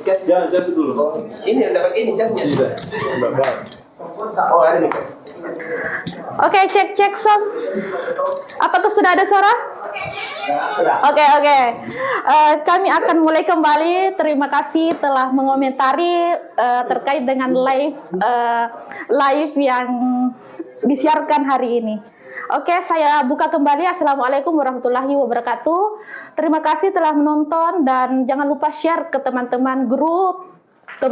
Jas dulu. Ini dapat ini jasnya. Oh, ada nih. Oke, cek sound. Apakah sudah ada suara? Oke. Kami akan mulai kembali. Terima kasih telah mengomentari terkait dengan live yang disiarkan hari ini. Oke, saya buka kembali. Assalamualaikum warahmatullahi wabarakatuh. Terima kasih telah menonton dan jangan lupa share ke teman-teman grup, ke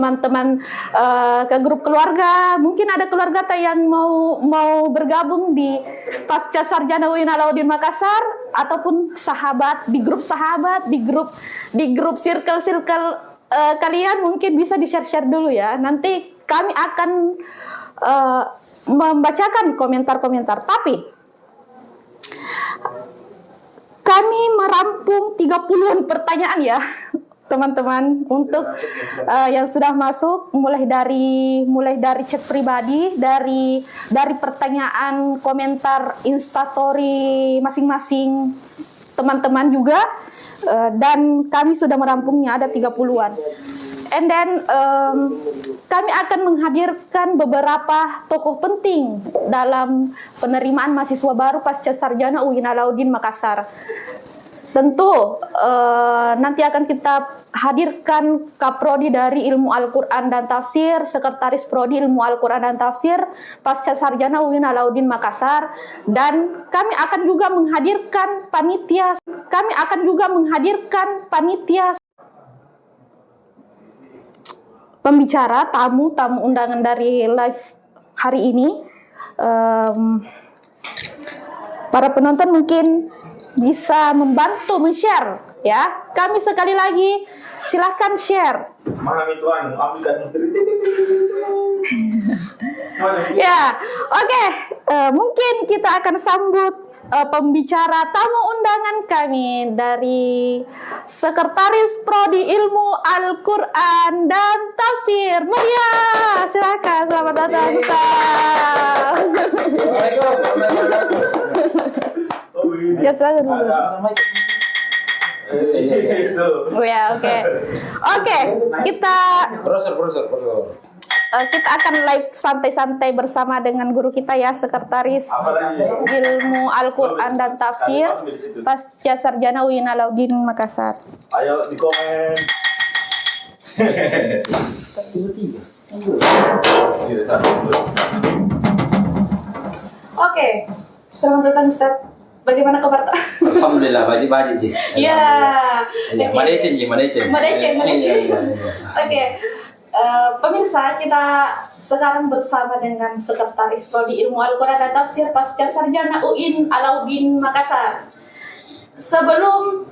grup keluarga. Mungkin ada keluarga yang mau bergabung di Pasca Sarjana UIN Alauddin Makassar, ataupun sahabat di grup circle kalian, mungkin bisa di-share dulu ya. Nanti kami akan membacakan komentar-komentar. Tapi kami merampung 30-an pertanyaan ya, teman-teman, untuk yang sudah masuk, mulai dari chat pribadi, dari pertanyaan komentar instastory masing-masing teman-teman juga, dan kami sudah merampungnya ada 30-an. And then kami akan menghadirkan beberapa tokoh penting dalam penerimaan mahasiswa baru pasca sarjana UIN Alauddin Makassar. Tentu nanti akan kita hadirkan Kaprodi dari Ilmu Al-Quran dan Tafsir, Sekretaris Prodi Ilmu Al-Quran dan Tafsir pasca sarjana UIN Alauddin Makassar, dan kami akan juga menghadirkan panitia pembicara, tamu undangan dari live hari ini. Para penonton mungkin bisa membantu men-share ya. Kami sekali lagi silahkan share. Mana itu ambilkan. Ya, oke. Mungkin kita akan sambut pembicara tamu undangan kami dari Sekretaris Prodi Ilmu Al-Quran dan Tafsir. Mulia, silakan, selamat datang. Ya, silakan dulu. Oh ya, oke. Kita akan live santai-santai bersama dengan guru kita ya, Sekretaris Ilmu Al-Quran dan Tafsir pasca sarjana UIN Alauddin Makassar. Ayo di komen. Oke, selamat datang Ustaz. Bagaimana kabar? Alhamdulillah, baji-baji ji. Ya. Madecen. Oke. Pemirsa, kita sekarang bersama dengan Sekretaris Prodi Ilmu Al-Quran dan Tafsir pasca sarjana UIN Alauddin Makassar. Sebelum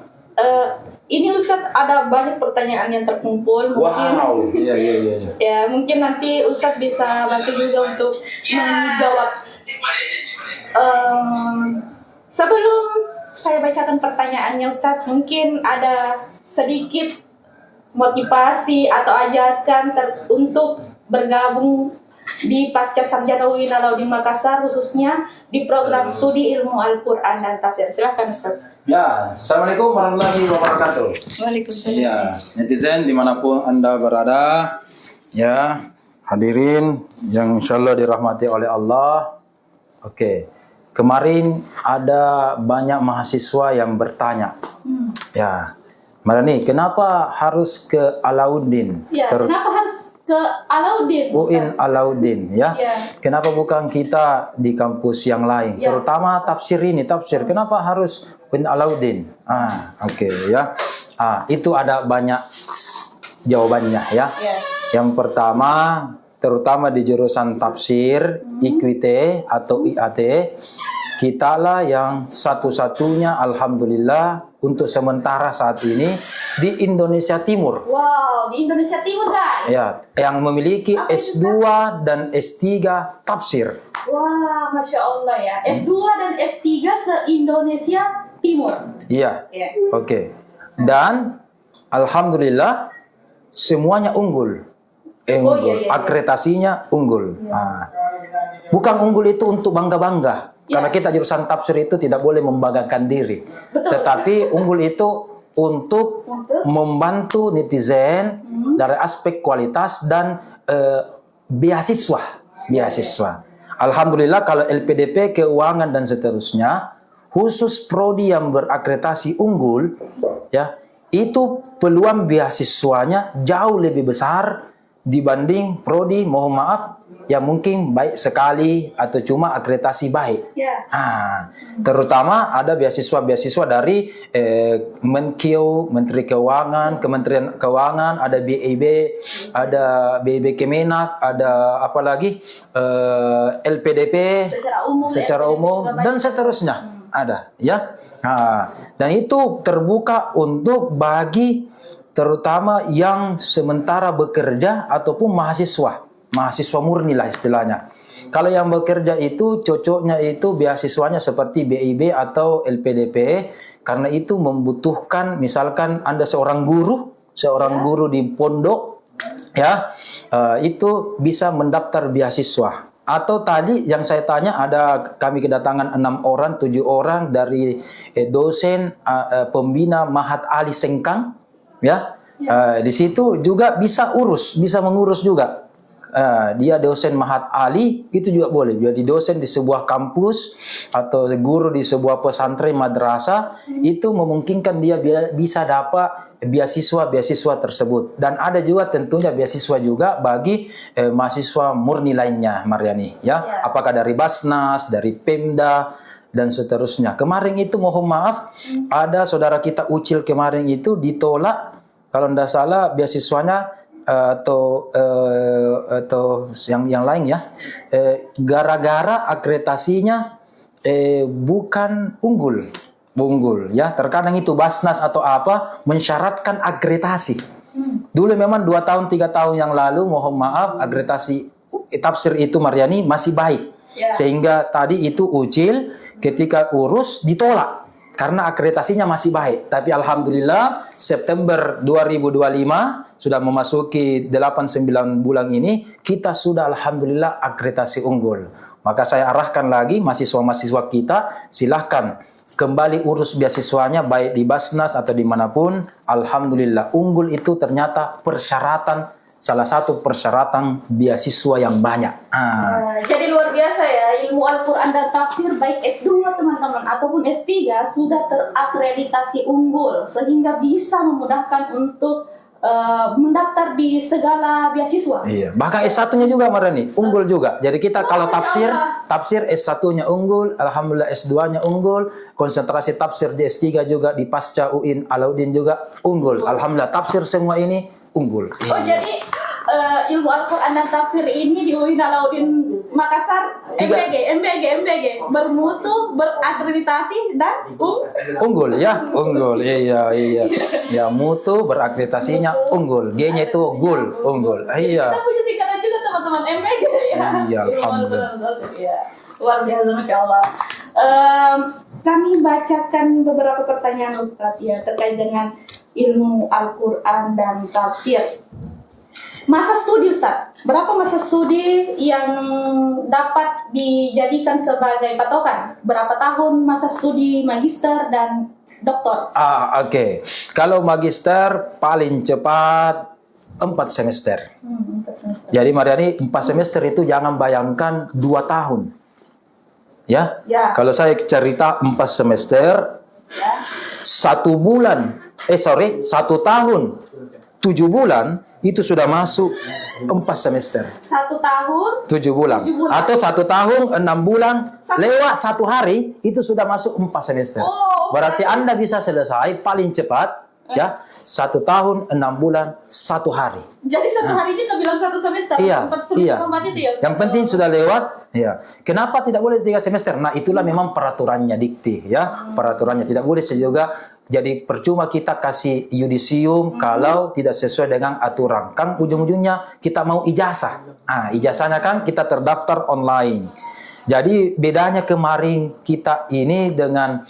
ini Ustadz, ada banyak pertanyaan yang terkumpul. Mungkin, wow, iya. Ya, mungkin nanti Ustadz bisa bantu juga untuk menjawab. Sebelum saya bacakan pertanyaannya Ustadz, mungkin ada sedikit motivasi atau ajakan untuk bergabung di pasca sarjana UIN Alauddin Makassar, khususnya di program studi Ilmu Al-Quran dan Tafsir. Silahkan Ustaz. Ya, Assalamualaikum warahmatullahi wabarakatuh. Waalaikumsalam. Ya, netizen dimanapun Anda berada, ya, hadirin yang insyaallah dirahmati oleh Allah. Oke, kemarin ada banyak mahasiswa yang bertanya, ya, Marani, kenapa harus ke Alauddin? Ya, kenapa harus ke Alauddin? UIN Alauddin, ya. Ya. Kenapa bukan kita di kampus yang lain? Ya. Terutama tafsir. Kenapa harus UIN Alauddin? Oke, ya. Itu ada banyak jawabannya, ya. Yang pertama, terutama di jurusan tafsir, IQT atau IAT, kitalah yang satu-satunya, alhamdulillah, untuk sementara saat ini di Indonesia Timur. Wow, di Indonesia Timur guys. Ya, yang memiliki S2 dan S3 tafsir. Wah, Masya Allah ya. S2 dan S3 se-Indonesia Timur. Iya. Oke. Dan alhamdulillah semuanya unggul. Akreditasinya unggul. Bukan unggul itu untuk bangga-bangga. Karena kita jurusan tafsir itu tidak boleh membanggakan diri. Betul. Tetapi unggul itu untuk membantu netizen dari aspek kualitas dan beasiswa. Alhamdulillah kalau LPDP, keuangan dan seterusnya, khusus prodi yang berakreditasi unggul, ya, itu peluang beasiswanya jauh lebih besar dibanding prodi, mohon maaf, yang mungkin baik sekali atau cuma akreditasi baik. Terutama ada beasiswa dari Menkeu, Menteri Keuangan, Kementerian Keuangan, ada BIB, ada BIB Kemenak, ada apa lagi, LPDP secara umum dan seterusnya ada, ya. Dan itu terbuka untuk bagi terutama yang sementara bekerja ataupun mahasiswa murni lah istilahnya. Kalau yang bekerja itu cocoknya itu beasiswanya seperti BIB atau LPDP, karena itu membutuhkan, misalkan Anda seorang guru di pondok, ya, itu bisa mendaftar beasiswa. Atau tadi yang saya tanya, ada kami kedatangan 6 orang, 7 orang dari dosen pembina Mahat Ali Sengkang, ya. Di situ juga bisa mengurus juga. Dia dosen Mahat Ali, itu juga boleh. Jadi dosen di sebuah kampus atau guru di sebuah pesantren madrasah, itu memungkinkan dia bisa dapat beasiswa tersebut. Dan ada juga tentunya beasiswa juga bagi mahasiswa murni lainnya, Mariani, ya. Apakah dari Basnas, dari Pemda dan seterusnya. Kemarin itu mohon maaf, ada saudara kita Ucil kemarin itu ditolak, kalau tidak salah beasiswanya atau yang lain, ya, gara-gara akreditasinya bukan unggul, ya. Terkadang itu Basnas atau apa mensyaratkan akreditasi. Dulu memang 2 tahun 3 tahun yang lalu, mohon maaf, akreditasi tafsir itu, Mariani, masih baik, sehingga tadi itu Ucil ketika urus ditolak karena akreditasinya masih baik. Tapi alhamdulillah September 2025 sudah memasuki 8-9 bulan ini, kita sudah alhamdulillah akreditasi unggul. Maka saya arahkan lagi mahasiswa-mahasiswa kita, silahkan kembali urus beasiswanya baik di Basnas atau dimanapun. Alhamdulillah unggul itu ternyata salah satu persyaratan beasiswa yang banyak. Jadi luar biasa ya, ilmu Al-Quran dan tafsir baik S2 teman-teman ataupun S3 sudah terakreditasi unggul, sehingga bisa memudahkan untuk mendaftar di segala beasiswa. Iya, bahkan S1-nya juga Marani, unggul juga. Jadi kita kalau tafsir S1-nya unggul, alhamdulillah S2-nya unggul, konsentrasi tafsir di S3 juga di Pasca UIN Alauddin juga unggul. Alhamdulillah tafsir semua ini unggul. Jadi ilmu Al-Quran dan tafsir ini di UIN Alauddin Makassar, MBG bermutu, berakreditasi dan unggul, ya, unggul. Iya. Ya, mutu berakreditasinya unggul. G-nya itu unggul. Iya. Kita punya singkatan juga teman-teman, MBG ya. Iya, alhamdulillah. Luar biasa, Masya Allah. Kami bacakan beberapa pertanyaan Ustadz ya terkait dengan ilmu Al-Quran dan tafsir. Masa studi Ustadz, berapa masa studi yang dapat dijadikan sebagai patokan? Berapa tahun masa studi magister dan doktor? Oke. Kalau magister paling cepat 4 semester. 4 semester. Jadi Mariani 4 semester itu jangan bayangkan 2 tahun. Ya? Kalau saya cerita 4 semester, 1 tahun 7 bulan itu sudah masuk 4 semester. 1 tahun 7 bulan. Atau 1 tahun 6 bulan lewat 1 hari itu sudah masuk 4 semester. Berarti Anda bisa selesai paling cepat, ya, 1 tahun 6 bulan 1 hari. Jadi 1 hari ini bilang 1 semester. Iya. Itu ya, yang penting sudah lewat. Ya. Kenapa tidak boleh 3 semester? Nah, itulah memang peraturannya dikti, ya. Peraturannya tidak boleh juga. Jadi percuma kita kasih yudisium kalau tidak sesuai dengan aturan. Kan ujung-ujungnya kita mau ijazah. Ijazahnya kan kita terdaftar online. Jadi bedanya kemarin kita ini dengan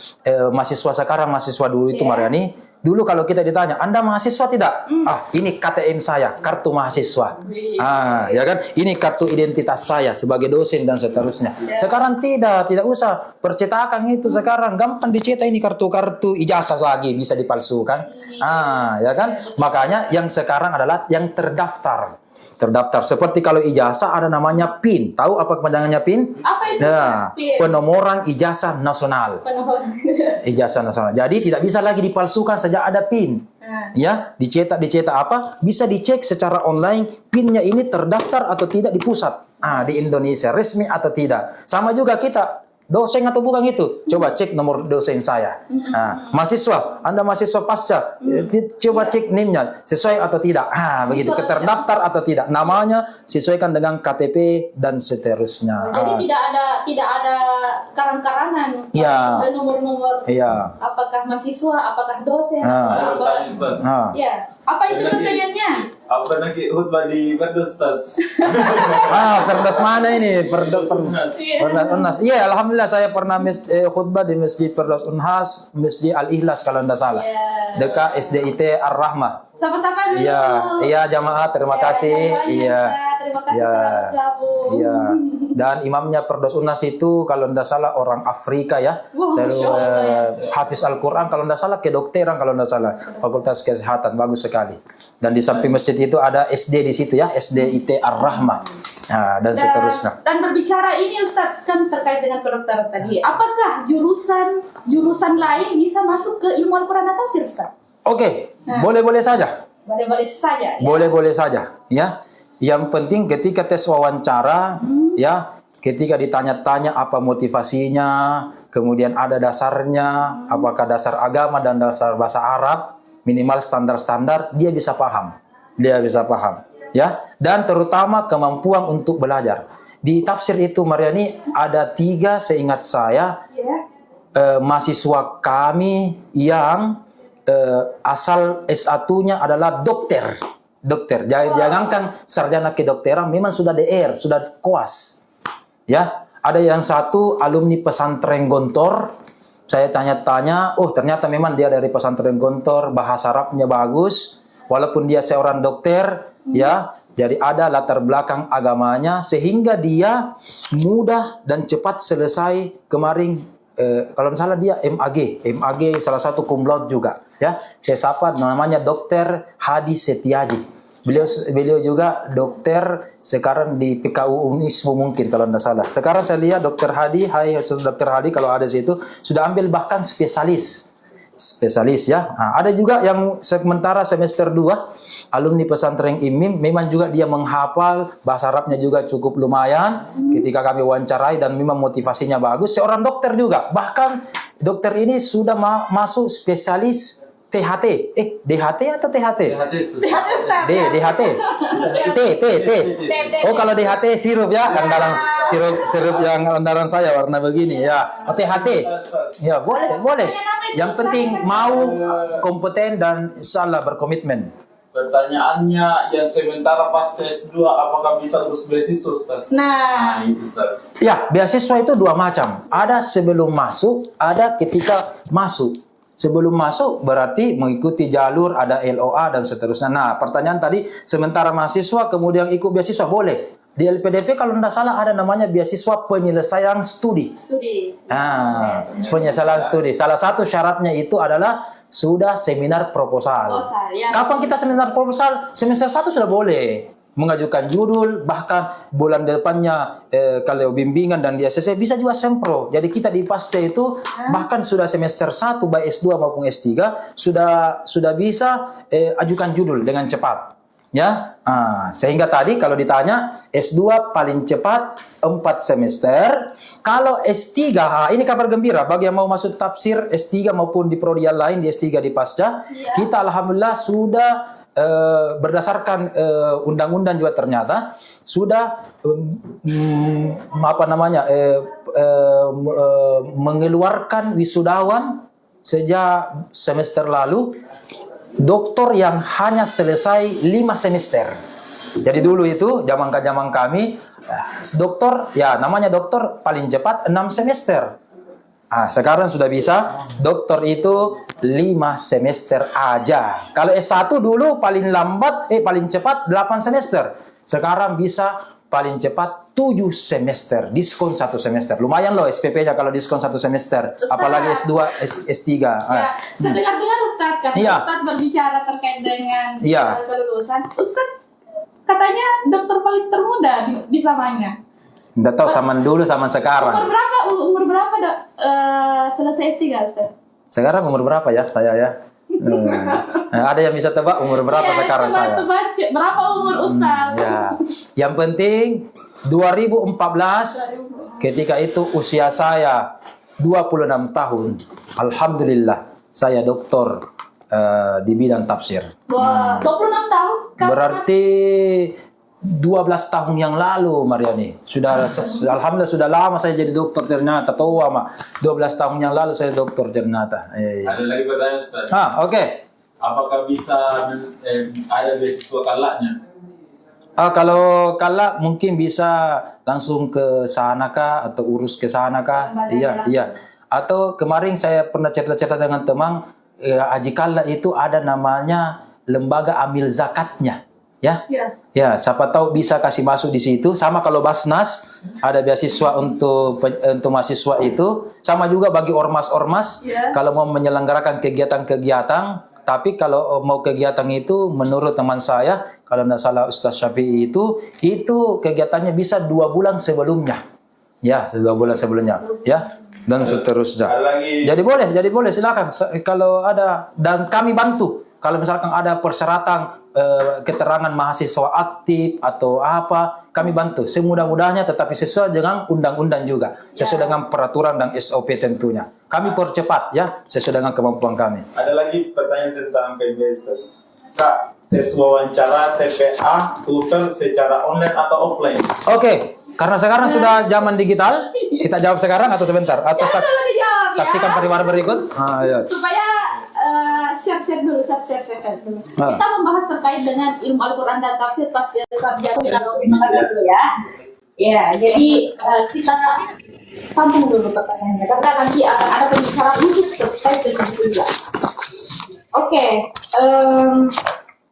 mahasiswa sekarang, mahasiswa dulu itu Mariani, Dulu kalau kita ditanya, Anda mahasiswa tidak? Ah, ini KTM saya, kartu mahasiswa. Ah, ya kan? Ini kartu identitas saya sebagai dosen dan seterusnya. Sekarang tidak usah percetakan itu sekarang. Gampang dicetak ini kartu-kartu ijazah lagi bisa dipalsukan. Ah, ya kan? Makanya yang sekarang adalah yang terdaftar. Seperti kalau ijazah ada namanya PIN. Tahu apa kepanjangannya PIN? Apa itu? Nah, PIN? penomoran ijazah nasional. Ijazah nasional. Jadi tidak bisa lagi dipalsukan sejak ada PIN. Ya, dicetak apa? Bisa dicek secara online PIN-nya ini terdaftar atau tidak di pusat. Di Indonesia resmi atau tidak. Sama juga kita. Dosen atau bukan itu? Coba cek nomor dosen saya. Mahasiswa, Anda mahasiswa pasca, coba cek NIM-nya sesuai atau tidak. Begitu. Terdaftar atau tidak. Namanya sesuaikan dengan KTP dan seterusnya. Jadi tidak ada karang-karangan. Ya. Ada nomor-nomor. Iya. Apakah mahasiswa, apakah dosen, Bertanya, apakah Ustaz. ya. Apa itu pertanyaannya? Apa lagi khutbah di Perdos, Ustaz? Perdas mana ini? Perdas Unhas. Iya, alhamdulillah saya pernah khutbah di Masjid Perdas Unhas, Masjid Al-Ikhlas kalau tidak salah. Dekat SDIT Ar-Rahmah. Sama-sama dulu. Iya jamaah, terima kasih. Terima kasih telah bergabung. Iya. Dan imamnya Perdos Unhas itu kalau tidak salah orang Afrika ya. Hafiz Al-Quran kalau tidak salah, kedokteran kalau tidak salah, Fakultas Kesehatan, bagus sekali. Dan di samping masjid itu ada SD di situ ya, SDIT Ar-Rahmah. Dan seterusnya. Dan berbicara ini Ustadz kan terkait dengan kedokteran tadi. Apakah jurusan lain bisa masuk ke ilmu Al-Quran dan tafsir, Ustadz? Oke, boleh-boleh saja. Boleh-boleh saja. Ya? Boleh-boleh saja, ya. Yang penting ketika tes wawancara, ya, ketika ditanya-tanya apa motivasinya, kemudian ada dasarnya, apakah dasar agama dan dasar bahasa Arab, minimal standar-standar, dia bisa paham. Ya. Dan terutama kemampuan untuk belajar. Di tafsir itu, Mariani, ada 3 seingat saya, mahasiswa kami yang asal S1-nya adalah dokter. Jangankan sarjana kedokteran, memang sudah DR, sudah koas. Ya, ada yang satu alumni pesantren Gontor. Saya tanya-tanya, ternyata memang dia dari pesantren Gontor, bahasa Arabnya bagus, walaupun dia seorang dokter, ya. Jadi ada latar belakang agamanya sehingga dia mudah dan cepat selesai kemarin. Kalau salah dia MAG salah satu cum laude juga ya. Saya sapa namanya Dr. Hadi Setiaji. Beliau juga dokter sekarang di PKU Unismu mungkin kalau tidak salah. Sekarang saya lihat Dr. Hadi, Dr. Hadi kalau ada situ sudah ambil bahkan spesialis ya. Ada juga yang sementara semester 2 alumni pesantren IMIM, memang juga dia menghafal bahasa Arabnya juga cukup lumayan. Ketika kami wawancarai dan memang motivasinya bagus, seorang dokter juga. Bahkan dokter ini sudah masuk spesialis THT. DHT atau THT? THT, Ustaz. DHT. T. Oh, kalau DHT sirup ya, andalan sirup yang andalan saya warna begini ya. THT. Ya, boleh. Yang penting mau kompeten dan insyaallah berkomitmen. Pertanyaannya yang sementara pas CS2 apakah bisa terus beasiswa, Ustaz? Nah, itu Ustaz. Ya, beasiswa itu 2 macam. Ada sebelum masuk, ada ketika masuk. Sebelum masuk berarti mengikuti jalur, ada LOA dan seterusnya. Nah, pertanyaan tadi, sementara mahasiswa kemudian ikut beasiswa, boleh. Di LPDP kalau tidak salah ada namanya beasiswa penyelesaian studi. Penyelesaian studi. Salah satu syaratnya itu adalah sudah seminar proposal. Ya. Kapan kita seminar proposal? Semester 1 sudah boleh mengajukan judul, bahkan bulan depannya kalau bimbingan dan di SSC bisa juga sempro. Jadi kita di pasca itu bahkan sudah semester 1 baik S2 maupun S3 sudah bisa ajukan judul dengan cepat. Ya, sehingga tadi kalau ditanya S2 paling cepat 4 semester. Kalau S3, ini kabar gembira bagi yang mau masuk tafsir S3 maupun di prodi yang lain di S3 di pasca, kita alhamdulillah sudah berdasarkan undang-undang juga ternyata sudah mengeluarkan wisudawan sejak semester lalu. Doktor yang hanya selesai 5 semester. Jadi dulu itu zaman kami dokter ya namanya dokter paling cepat 6 semester. sekarang sudah bisa. Dokter itu 5 semester aja. Kalau S1 dulu paling cepat 8 semester. Sekarang bisa paling cepat 7 semester. Diskon 1 semester. Lumayan loh SPP-nya kalau diskon 1 semester. Ustaz. Apalagi S2, S3. Ya, saya dengar Ustaz kan, Iya. Ustaz berbicara terkait dengan Iya. kelulusan. Ustaz katanya dokter paling termuda di zamannya. Nggak tahu zaman dulu sama sekarang. Umur berapa Dok selesai S3 Ustaz? Sekarang umur berapa ya saya ya? Ada yang bisa tebak umur berapa Iya, sekarang saya? tebak berapa umur Ustaz? Ya. Yang penting 2014 ketika itu usia saya 26 tahun. Alhamdulillah saya doktor di bidang tafsir. Wah, 26 tahun kan? Berarti 12 tahun yang lalu Mariani. Alhamdulillah sudah lama saya jadi dokter ternyata. Tua mak. 12 tahun yang lalu saya dokter ternyata. Ada lagi pertanyaan Ustaz. Oke. Apakah bisa ada beasiswa kalaknya? Kalau kalak mungkin bisa langsung ke sana kah atau urus ke sana kah? Iya. Atau kemarin saya pernah cerita-cerita dengan teman, Haji Kalak itu ada namanya lembaga amil zakatnya, ya. Ya, siapa tahu bisa kasih masuk di situ. Sama kalau Basnas ada beasiswa untuk mahasiswa itu. Sama juga bagi ormas-ormas kalau mau menyelenggarakan kegiatan-kegiatan. Tapi kalau mau kegiatan itu menurut teman saya, kalau tidak salah Ustaz Syafi'i itu kegiatannya bisa 2 bulan sebelumnya. Ya, 2 bulan sebelumnya. Ya, dan seterusnya. Jadi boleh silakan. Kalau ada dan kami bantu. Kalau misalkan ada persyaratan keterangan mahasiswa aktif atau apa, kami bantu. Semudah-mudahnya tetapi sesuai dengan undang-undang juga. Sesuai dengan peraturan dan SOP tentunya. Kami percepat ya, sesuai dengan kemampuan kami. Ada lagi pertanyaan tentang PBS. Kak, tes wawancara TPA tutor secara online atau offline? Oke, karena sekarang sudah zaman digital, kita jawab sekarang atau sebentar? Atau Jangan dulu dijawab ya. saksikan pariwara berikut? Iya. Supaya share dulu. Kita membahas terkait dengan ilmu Al-Quran dan tafsir pas sarjana dulu ya. Ya, jadi kita tampung dulu pertanyaannya karena nanti akan ada pembicaraan khusus terkait dengan itu juga. Oke,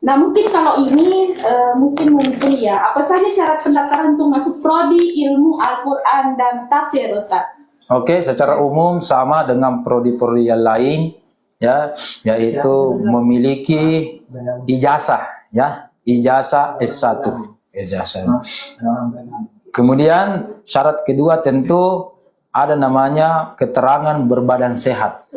nah mungkin kalau ini mungkin ya, apa saja syarat pendaftaran untuk masuk prodi ilmu Al-Quran dan tafsir Ustaz? Oke, secara umum sama dengan prodi-prodi yang lain, ya, yaitu memiliki ijazah, ya, ijazah S1, ijazah. Kemudian syarat kedua tentu ada namanya keterangan berbadan sehat.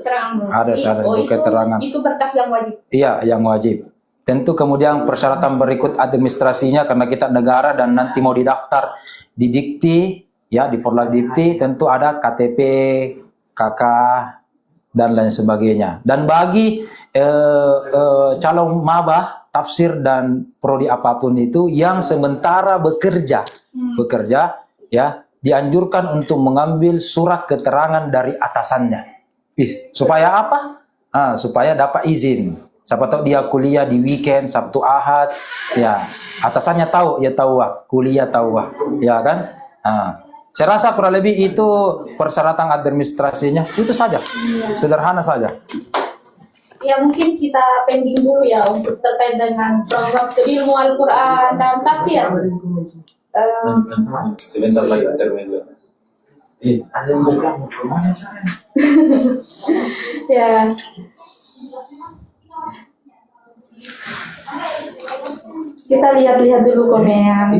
Ada syarat keterangan. Itu berkas yang wajib. Iya, yang wajib. Tentu kemudian persyaratan berikut administrasinya karena kita negara dan nanti mau didaftar di Dikti, ya di Forlat Dikti tentu ada KTP, KK dan lain sebagainya. Dan bagi calon maba tafsir dan prodi apapun itu yang sementara bekerja, ya dianjurkan untuk mengambil surat keterangan dari atasannya. Supaya apa? Supaya dapat izin. Siapa tahu dia kuliah di weekend, Sabtu Ahad, ya atasannya tahu, ya tahu kuliah tahu, ya kan? Saya rasa kurang lebih itu persyaratan administrasinya, itu saja, sederhana saja. Ya mungkin kita pending dulu ya untuk terkait dengan program studi ilmu Al-Quran dan tafsir. Sebentar lagi intermezzo. Ada yang bergabung kemana saya? Ya. Kita lihat-lihat dulu komen.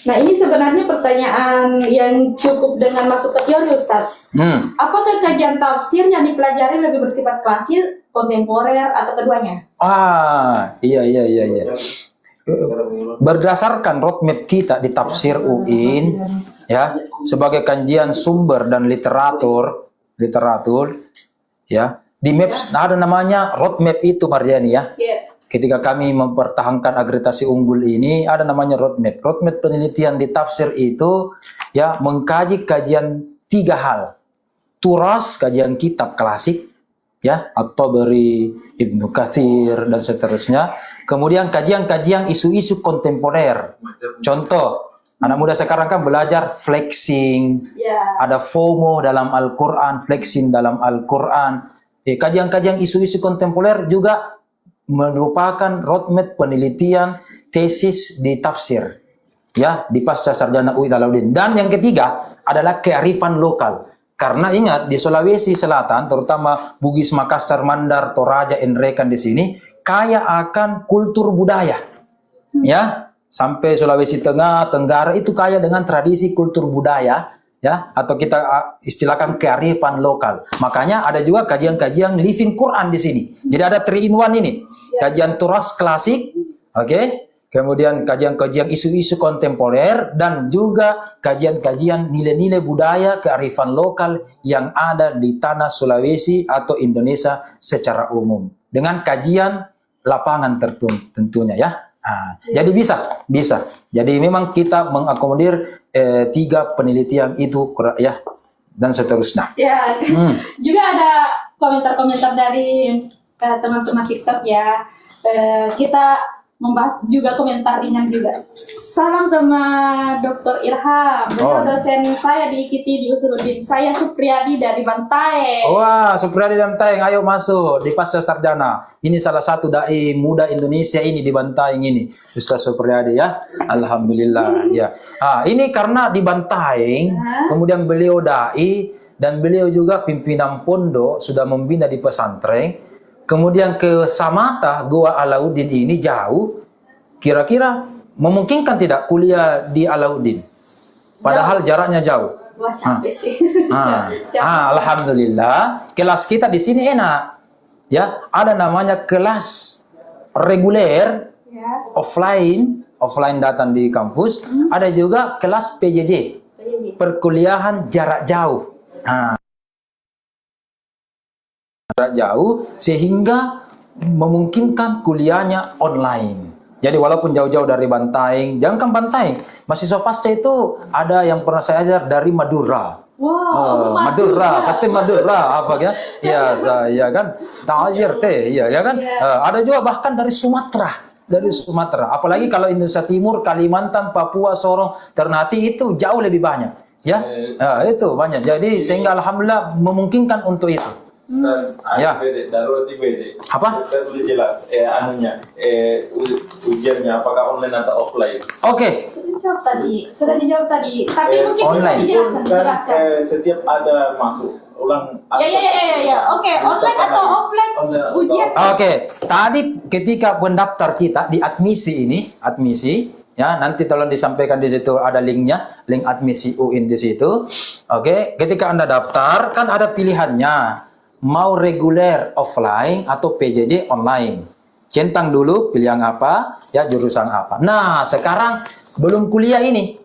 Nah ini sebenarnya pertanyaan yang cukup dengan masuk ke teori Ustaz. Apakah kajian tafsir yang dipelajari lebih bersifat klasik, kontemporer, atau keduanya? Iya. Berdasarkan roadmap kita di tafsir UIN, ya sebagai kajian sumber dan literatur, ya di Maps ada namanya roadmap itu Mardiani ya. Ketika kami mempertahankan akreditasi unggul ini ada namanya roadmap. Roadmap penelitian di tafsir itu ya mengkaji kajian 3 hal. Turas, kajian kitab klasik, ya At-Tabari, Ibnu Katsir dan seterusnya. Kemudian kajian-kajian isu-isu kontemporer. Contoh Anak muda sekarang kan belajar flexing, ada FOMO dalam Al-Quran, flexing dalam Al-Quran. Kajian-kajian isu-isu kontemporer juga merupakan roadmap penelitian tesis di tafsir, ya, di pasca sarjana UI Alauddin. Dan yang ketiga adalah kearifan lokal. Karena ingat di Sulawesi Selatan, terutama Bugis, Makassar, Mandar, Toraja, Enrekan di sini kaya akan kultur budaya, ya. Sampai Sulawesi Tengah, Tenggara itu kaya dengan tradisi kultur budaya, ya, atau kita istilahkan kearifan lokal. Makanya ada juga kajian-kajian living Quran di sini. Jadi ada 3 in 1 ini. Kajian turas klasik, oke, kemudian kajian-kajian isu-isu kontemporer, dan juga kajian-kajian nilai-nilai budaya kearifan lokal yang ada di tanah Sulawesi atau Indonesia secara umum. Dengan kajian lapangan tentunya, ya. Jadi bisa. Jadi memang kita mengakomodir 3 penelitian itu, ya, dan seterusnya. Ya, juga ada komentar-komentar dari teman-teman TikTok, ya. Kita membahas juga komentar ringan juga. Salam sama Dr. Irham, beliau dosen saya di IKT di Usuluddin. Saya Supriyadi dari Bantaeng. Wah, Supriyadi dan Bantaeng, ayo masuk di pasca sarjana. Ini salah satu dai muda Indonesia ini di Bantaeng ini, Ustaz Supriyadi, ya. Alhamdulillah, ya. Ini karena di Bantaeng, kemudian beliau dai dan beliau juga pimpinan pondok, sudah membina di pesantren. Kemudian ke Samata, Goa Alauddin ini jauh, kira-kira memungkinkan tidak kuliah di Alauddin? Padahal jaraknya jauh. Wah, capek sih. Alhamdulillah, kelas kita di sini enak. Ya, ada namanya kelas reguler, offline datang di kampus. Ada juga kelas PJJ, perkuliahan jarak jauh. Jarak jauh sehingga memungkinkan kuliahnya online. Jadi walaupun jauh-jauh dari Bantaeng, jangankan Bantaeng, mahasiswa pasca itu ada yang pernah saya ajar dari Madura. Wow, Madura, sate Madura apa ya? Ya, saya kan ta'ajir teh, ya kan? Ada juga bahkan dari Sumatera. Apalagi kalau Indonesia Timur, Kalimantan, Papua, Sorong, Ternate itu jauh lebih banyak, ya. Itu banyak. Jadi sehingga alhamdulillah memungkinkan untuk itu. Ya. Darurat IBD. Apa? Sudah jelas. Ujiannya apakah online atau offline? Oke. Sudah dijawab tadi. Tapi mungkin online. bisa dijelaskan. Setiap ada masuk ulang. Ya. Oke, online atau offline ujian? Oke. Tadi ketika pendaftar kita di admisi, ya, nanti tolong disampaikan di situ ada linknya, link admisi UIN di situ. Oke. Ketika Anda daftar kan ada pilihannya. Mau reguler offline atau PJJ online. Centang dulu pilih yang apa, ya, jurusan apa. Nah, sekarang belum kuliah ini.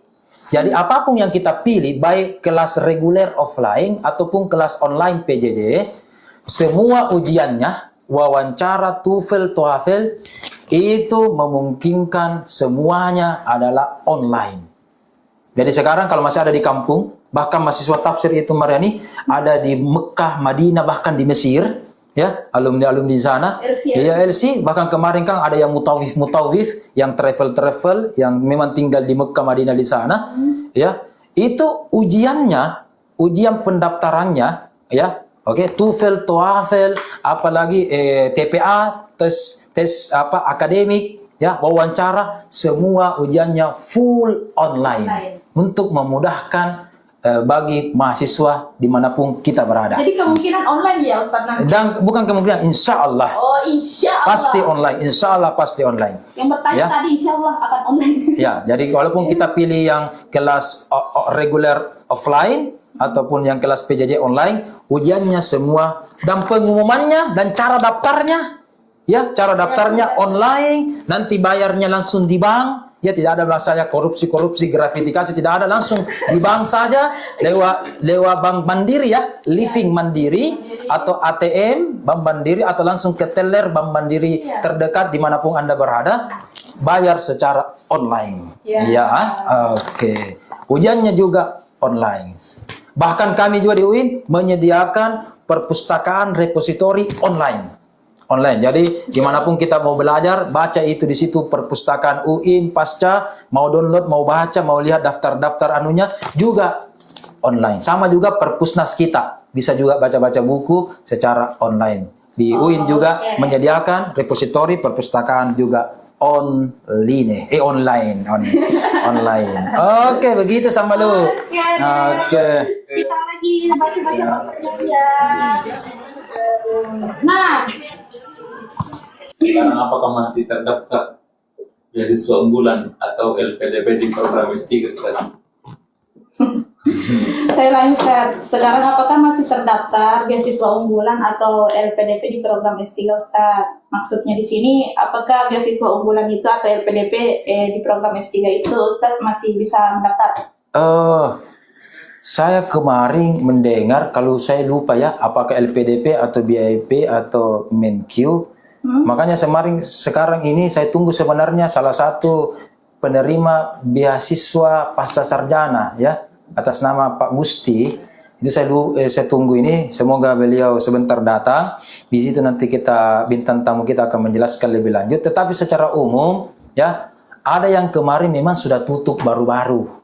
Jadi apapun yang kita pilih, baik kelas reguler offline ataupun kelas online PJJ, semua ujiannya, wawancara, TOEFL, TOEFL, itu memungkinkan semuanya adalah online. Jadi sekarang kalau masih ada di kampung, bahkan mahasiswa tafsir itu Mariani ada di Mekah, Madinah, bahkan di Mesir, ya, alumni di sana. LC, bahkan kemarin kan ada yang mutawif yang travel yang memang tinggal di Mekah, Madinah di sana, ya. Itu ujian pendaftarannya, ya. Oke, TOEFL, TOEFL, apalagi TPA, tes akademik, ya, wawancara, semua ujiannya full online. Untuk memudahkan bagi mahasiswa dimanapun kita berada. Jadi kemungkinan online ya Ustaz nanti? Dan bukan kemungkinan, insya Allah. Oh, insya Allah. Pasti online, insya Allah pasti online. Yang bertanya tadi insya Allah akan online. Ya, jadi walaupun kita pilih yang kelas reguler offline ataupun yang kelas PJJ online, ujiannya semua dan pengumumannya dan cara daftarnya, ya, cara daftarnya online, nanti bayarnya langsung di bank. Ya, tidak ada bahasanya korupsi, gratifikasi, tidak ada, langsung di bank saja lewat Bank Mandiri, ya, Living Mandiri atau ATM Bank Mandiri atau langsung ke teller Bank Mandiri terdekat dimanapun Anda berada, bayar secara online. Ya, oke. Ujiannya juga online. Bahkan kami juga di UIN menyediakan perpustakaan repositori online. online. Jadi dimanapun kita mau belajar, baca itu di situ perpustakaan UIN, pasca mau download, mau baca, mau lihat daftar-daftar anunya juga online. Sama juga perpusnas kita bisa juga baca-baca buku secara online. Di UIN juga menyediakan repositori perpustakaan juga online. Oke, begitu sama lu. Oke. Kita lagi baca-baca ya. Nah, Sekarang apakah masih terdaftar beasiswa unggulan atau LPDP di program S3, Ustaz? saya lanjut. Sekarang apakah masih terdaftar beasiswa unggulan atau LPDP di program S3, Ustaz? Maksudnya di sini, apakah beasiswa unggulan itu atau LPDP di program S3 itu, Ustaz, masih bisa mendaftar? Saya kemarin mendengar, kalau saya lupa ya, apakah LPDP atau BIP atau MenQ. Makanya sekarang ini saya tunggu sebenarnya salah satu penerima beasiswa pasca sarjana ya, atas nama Pak Gusti. Itu saya tunggu ini, semoga beliau sebentar datang. Di situ nanti bintang tamu kita akan menjelaskan lebih lanjut. Tetapi secara umum ya, ada yang kemarin memang sudah tutup baru-baru.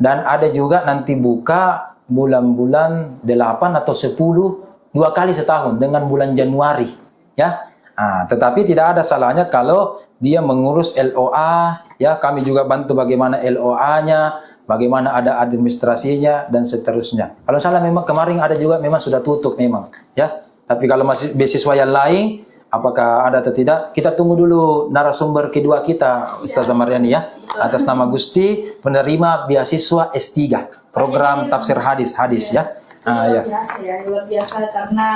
Dan ada juga nanti buka bulan-bulan 8 atau 10, 2 kali setahun dengan bulan Januari ya. Tetapi tidak ada salahnya kalau dia mengurus LOA ya, kami juga bantu bagaimana LOA-nya, bagaimana ada administrasinya dan seterusnya. Kalau salah memang kemarin ada juga memang sudah tutup memang ya. Tapi kalau masih beasiswa yang lain, apakah ada atau tidak, kita tunggu dulu narasumber kedua kita, Ustazah Maryani ya, atas nama Gusti, penerima beasiswa S3 program tafsir hadis ya. Luar biasa ya, luar biasa, karena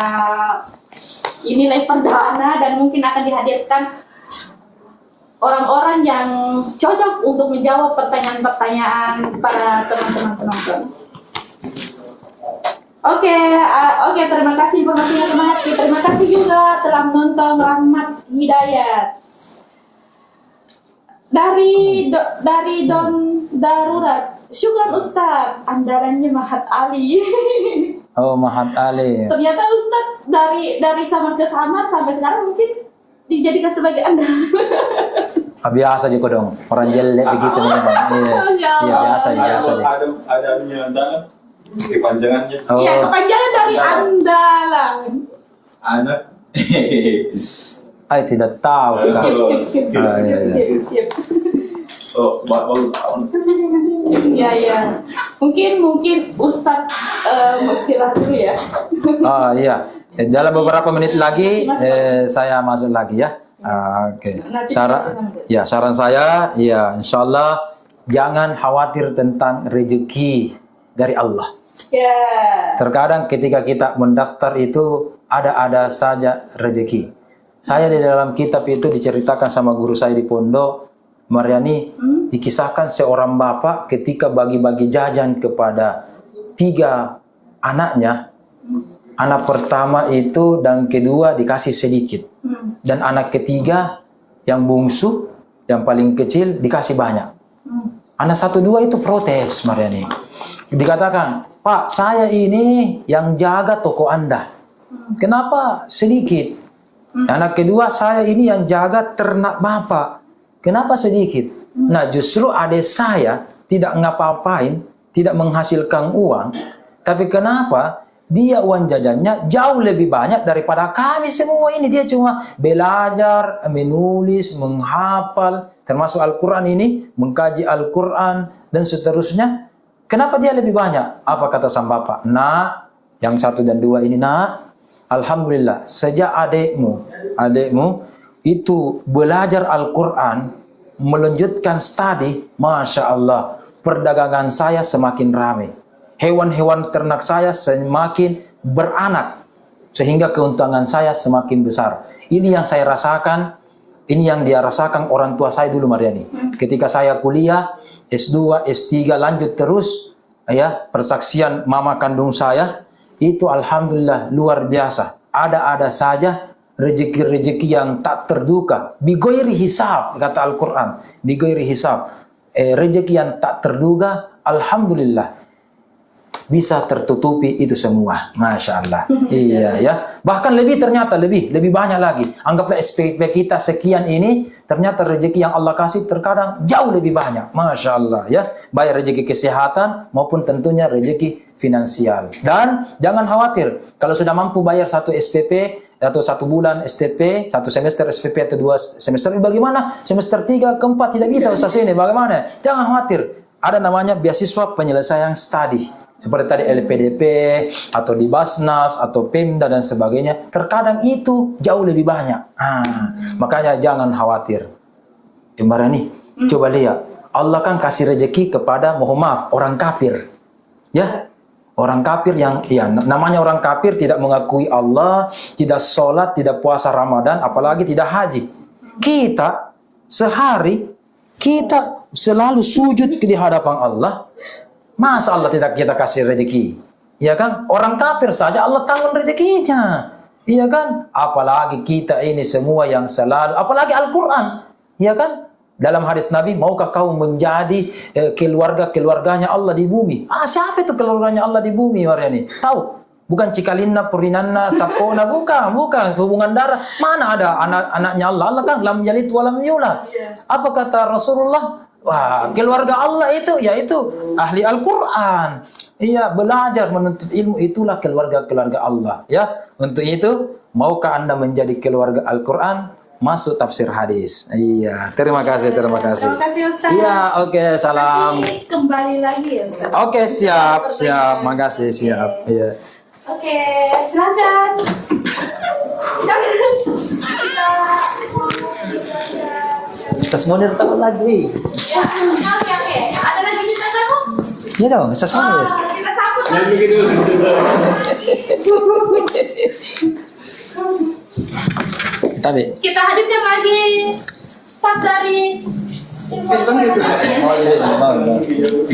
ini live perdana dan mungkin akan dihadirkan orang-orang yang cocok untuk menjawab pertanyaan-pertanyaan para teman-teman penonton. Oke, terima kasih informasinya teman hati. Terima kasih juga telah menonton Rahmat Hidayat. Dari Don Darurat. Syukran Ustadz, andalannya Mahat Ali. Oh, Mahat Ali. Ternyata Ustadz dari samar ke samar sampai sekarang mungkin dijadikan sebagai andalan. Biasa juga dong, orang jelek begitu memang. Iya, biasa. Ada andalan, kepanjangannya. Iya, kepanjangan dari andalan. Anak. Tidak tahu. Skip. Oh, baru tahun. Ya. Mungkin Ustadz mau istirahat dulu ya. Iya. Dalam beberapa menit lagi saya masuk lagi ya. Oke. Saran saya, ya insyaallah jangan khawatir tentang rezeki dari Allah. Ya. Terkadang ketika kita mendaftar itu ada saja rezeki. Saya di dalam kitab itu diceritakan sama guru saya di pondok, Maryani, dikisahkan seorang bapak ketika bagi-bagi jajan kepada 3 anaknya. Anak pertama itu dan kedua dikasih sedikit. Dan anak ketiga yang bungsu, yang paling kecil dikasih banyak. Anak 1, 2 itu protes, Maryani. Dikatakan, Pak, saya ini yang jaga toko Anda. Kenapa sedikit? Anak kedua, saya ini yang jaga ternak Bapak. Kenapa sedikit? Nah, justru adik saya tidak ngapa-ngapain, tidak menghasilkan uang. Tapi kenapa dia uang jajannya jauh lebih banyak daripada kami semua ini. Dia cuma belajar, menulis, menghafal, termasuk Al-Quran ini, mengkaji Al-Quran, dan seterusnya. Kenapa dia lebih banyak? Apa kata sang bapak? Nak, yang 1 dan 2 ini, nak, alhamdulillah, sejak adikmu itu belajar Al-Quran, melanjutkan studi, Masya Allah, perdagangan saya semakin ramai. Hewan-hewan ternak saya semakin beranak, sehingga keuntungan saya semakin besar. Ini yang saya rasakan, ini yang dia rasakan orang tua saya dulu, Maryani. Ketika saya kuliah, S2, S3, lanjut terus, ya, persaksian mama kandung saya, itu alhamdulillah luar biasa. Ada saja rezeki-rezeki yang tak terduga. Bigoiri hisab, kata Al-Quran. Bigoiri hisab. Rezeki yang tak terduga, alhamdulillah. bisa tertutupi itu semua. Masya Allah. Iya ya. Bahkan lebih ternyata lebih banyak lagi. Anggaplah SPP kita sekian ini, ternyata rezeki yang Allah kasih terkadang jauh lebih banyak. Masya Allah ya. Baik rezeki kesehatan maupun tentunya rezeki finansial. Dan jangan khawatir kalau sudah mampu bayar satu SPP atau 1 bulan STP, 1 semester SPP atau 2 semester, bagaimana? Semester 3, ke-4 tidak bisa Ustaz ini, bagaimana? Jangan khawatir, ada namanya beasiswa penyelesaian studi. Seperti tadi LPDP, atau di Basnas, atau Pemda dan sebagainya. Terkadang itu jauh lebih banyak. Makanya jangan khawatir. Mbak Rani, coba lihat. Allah kan kasih rezeki kepada, mohon maaf, orang kafir. Ya, orang kafir yang, ya namanya orang kafir tidak mengakui Allah, tidak sholat, tidak puasa Ramadan, apalagi tidak haji. Kita sehari, kita selalu sujud di hadapan Allah. Masa Allah tidak kita kasih rezeki? Ya kan? Orang kafir saja Allah tanggung rezekinya. Iya kan? Apalagi kita ini semua yang selalu, apalagi Al-Quran. Iya kan? Dalam hadis Nabi, maukah kau menjadi keluarganya Allah di bumi? Siapa itu keluarganya Allah di bumi, Waryani? Tahu? Bukan Cikalinna, Purinanna, Sapona, bukan hubungan darah. Mana ada anak-anaknya Allah? Allah kan lam yalid wa lam yulad. Apa kata Rasulullah? Wah, keluarga Allah itu yaitu ahli Al-Quran. Iya, belajar menuntut ilmu itulah keluarga Allah. Ya, untuk itu maukah Anda menjadi keluarga Al-Quran? Masuk tafsir hadis. Iya, terima kasih. Terima kasih Ustaz. Iya, oke, salam. Nanti kembali lagi ya Ustaz. Oke, siap. Makasih, siap. Iya. Oke, silakan. Ustaz Munir tahu lagi. Ya, oke. Ada lagi kita kamu? Iya dong, Ustaz Munir. Kita sambut. Tapi Kita hadirkan lagi staf dari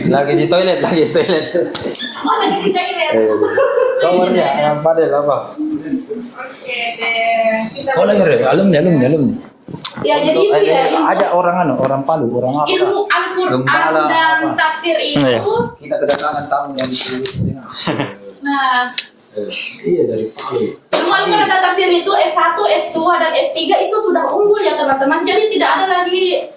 lagi di toilet. Oh, lagi di toilet. Kamarnya yang padel apa? Oke deh. Kita Alumni. Ya, jadi itu ya. Ada orang Palu, orang apa? Ilmu Al-Quran dan tafsir itu. Kita kedatangan tamu yang ditulis dengan. Nah, Iya, dari Palu. ilmu Al-Quran dan tafsir itu S1, S2 dan S3 itu sudah unggul ya teman-teman. Jadi tidak ada lagi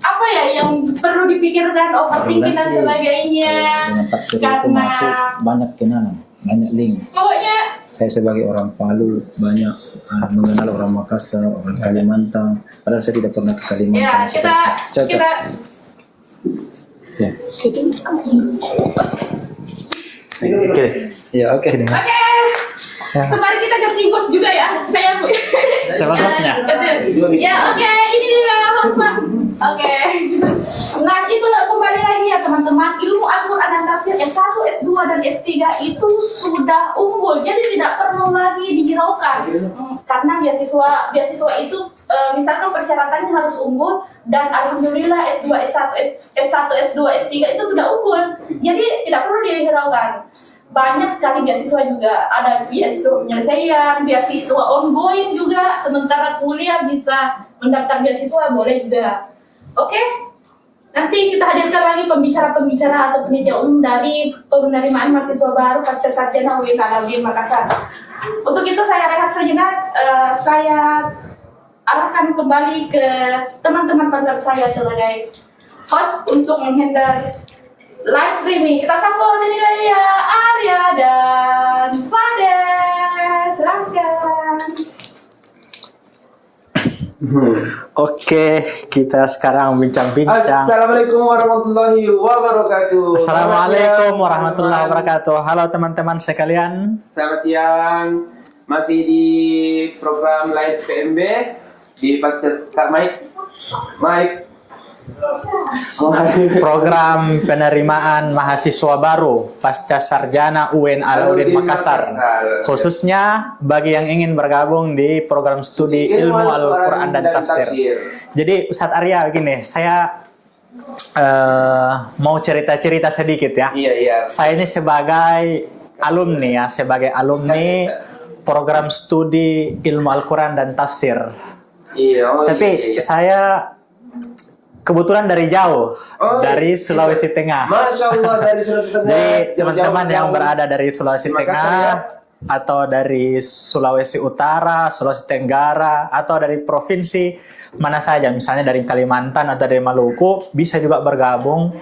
apa ya yang perlu dipikirkan overthinking dan sebagainya. Dengan tafsir itu Karena masuk banyak kenalan, banyak link. pokoknya Saya sebagai orang Palu banyak mengenal orang Makassar, orang Kalimantan. Padahal saya tidak pernah ke Kalimantan. ya Cocok. kita Ya. Oke. Ya, oke. Oke. Sembari kita ganti host juga ya. Saya Siapa hostnya? Ya, oke, ini dia host, Pak. Oke. Nah, itulah kembali lagi ya teman-teman. Ilmu Al-Quran dan tafsir S1, S2 dan S3 itu sudah unggul. Jadi tidak perlu lagi dihiraukan. Karena beasiswa itu misalkan persyaratannya harus unggul dan alhamdulillah S2, S1, S2, S3 itu sudah unggul. Jadi tidak perlu dihiraukan. Banyak sekali beasiswa juga, ada beasiswa penyelesaian, beasiswa ongoing juga, sementara kuliah bisa mendaftar beasiswa, boleh juga. Oke, nanti kita hadirkan lagi pembicara-pembicara atau penitia umum dari penerimaan mahasiswa baru pasca sarjana UIN Al-Azhar Makassar. Untuk itu saya rehat sejenak, saya arahkan kembali ke teman-teman partner saya sebagai host untuk menghandle live streaming. Kita sambut ini ya Arya dan Fadel. Silakan. Oke, kita sekarang bincang-bincang. Assalamualaikum warahmatullahi wabarakatuh. Assalamualaikum warahmatullahi wabarakatuh. Halo teman-teman sekalian. Selamat siang. Masih di program live PMB di Pasca Mike. Program penerimaan mahasiswa baru pasca sarjana UIN Al-Azhar Makassar. Khususnya bagi yang ingin bergabung di program studi ilmu Al-Quran dan tafsir. Jadi Ustadz Arya begini, saya mau cerita-cerita sedikit ya. Iya. Saya ini sebagai alumni program studi ilmu Al-Quran dan tafsir. Iya. Tapi saya kebetulan dari jauh, Oh, dari iya. Sulawesi Tengah. Masya Allah dari Sulawesi Tengah. Jadi Jauh-jauh teman-teman yang jauh. berada dari Sulawesi Di Makassar, Tengah ya. atau dari Sulawesi Utara, Sulawesi Tenggara, atau dari provinsi mana saja, misalnya dari Kalimantan atau dari Maluku, bisa juga bergabung.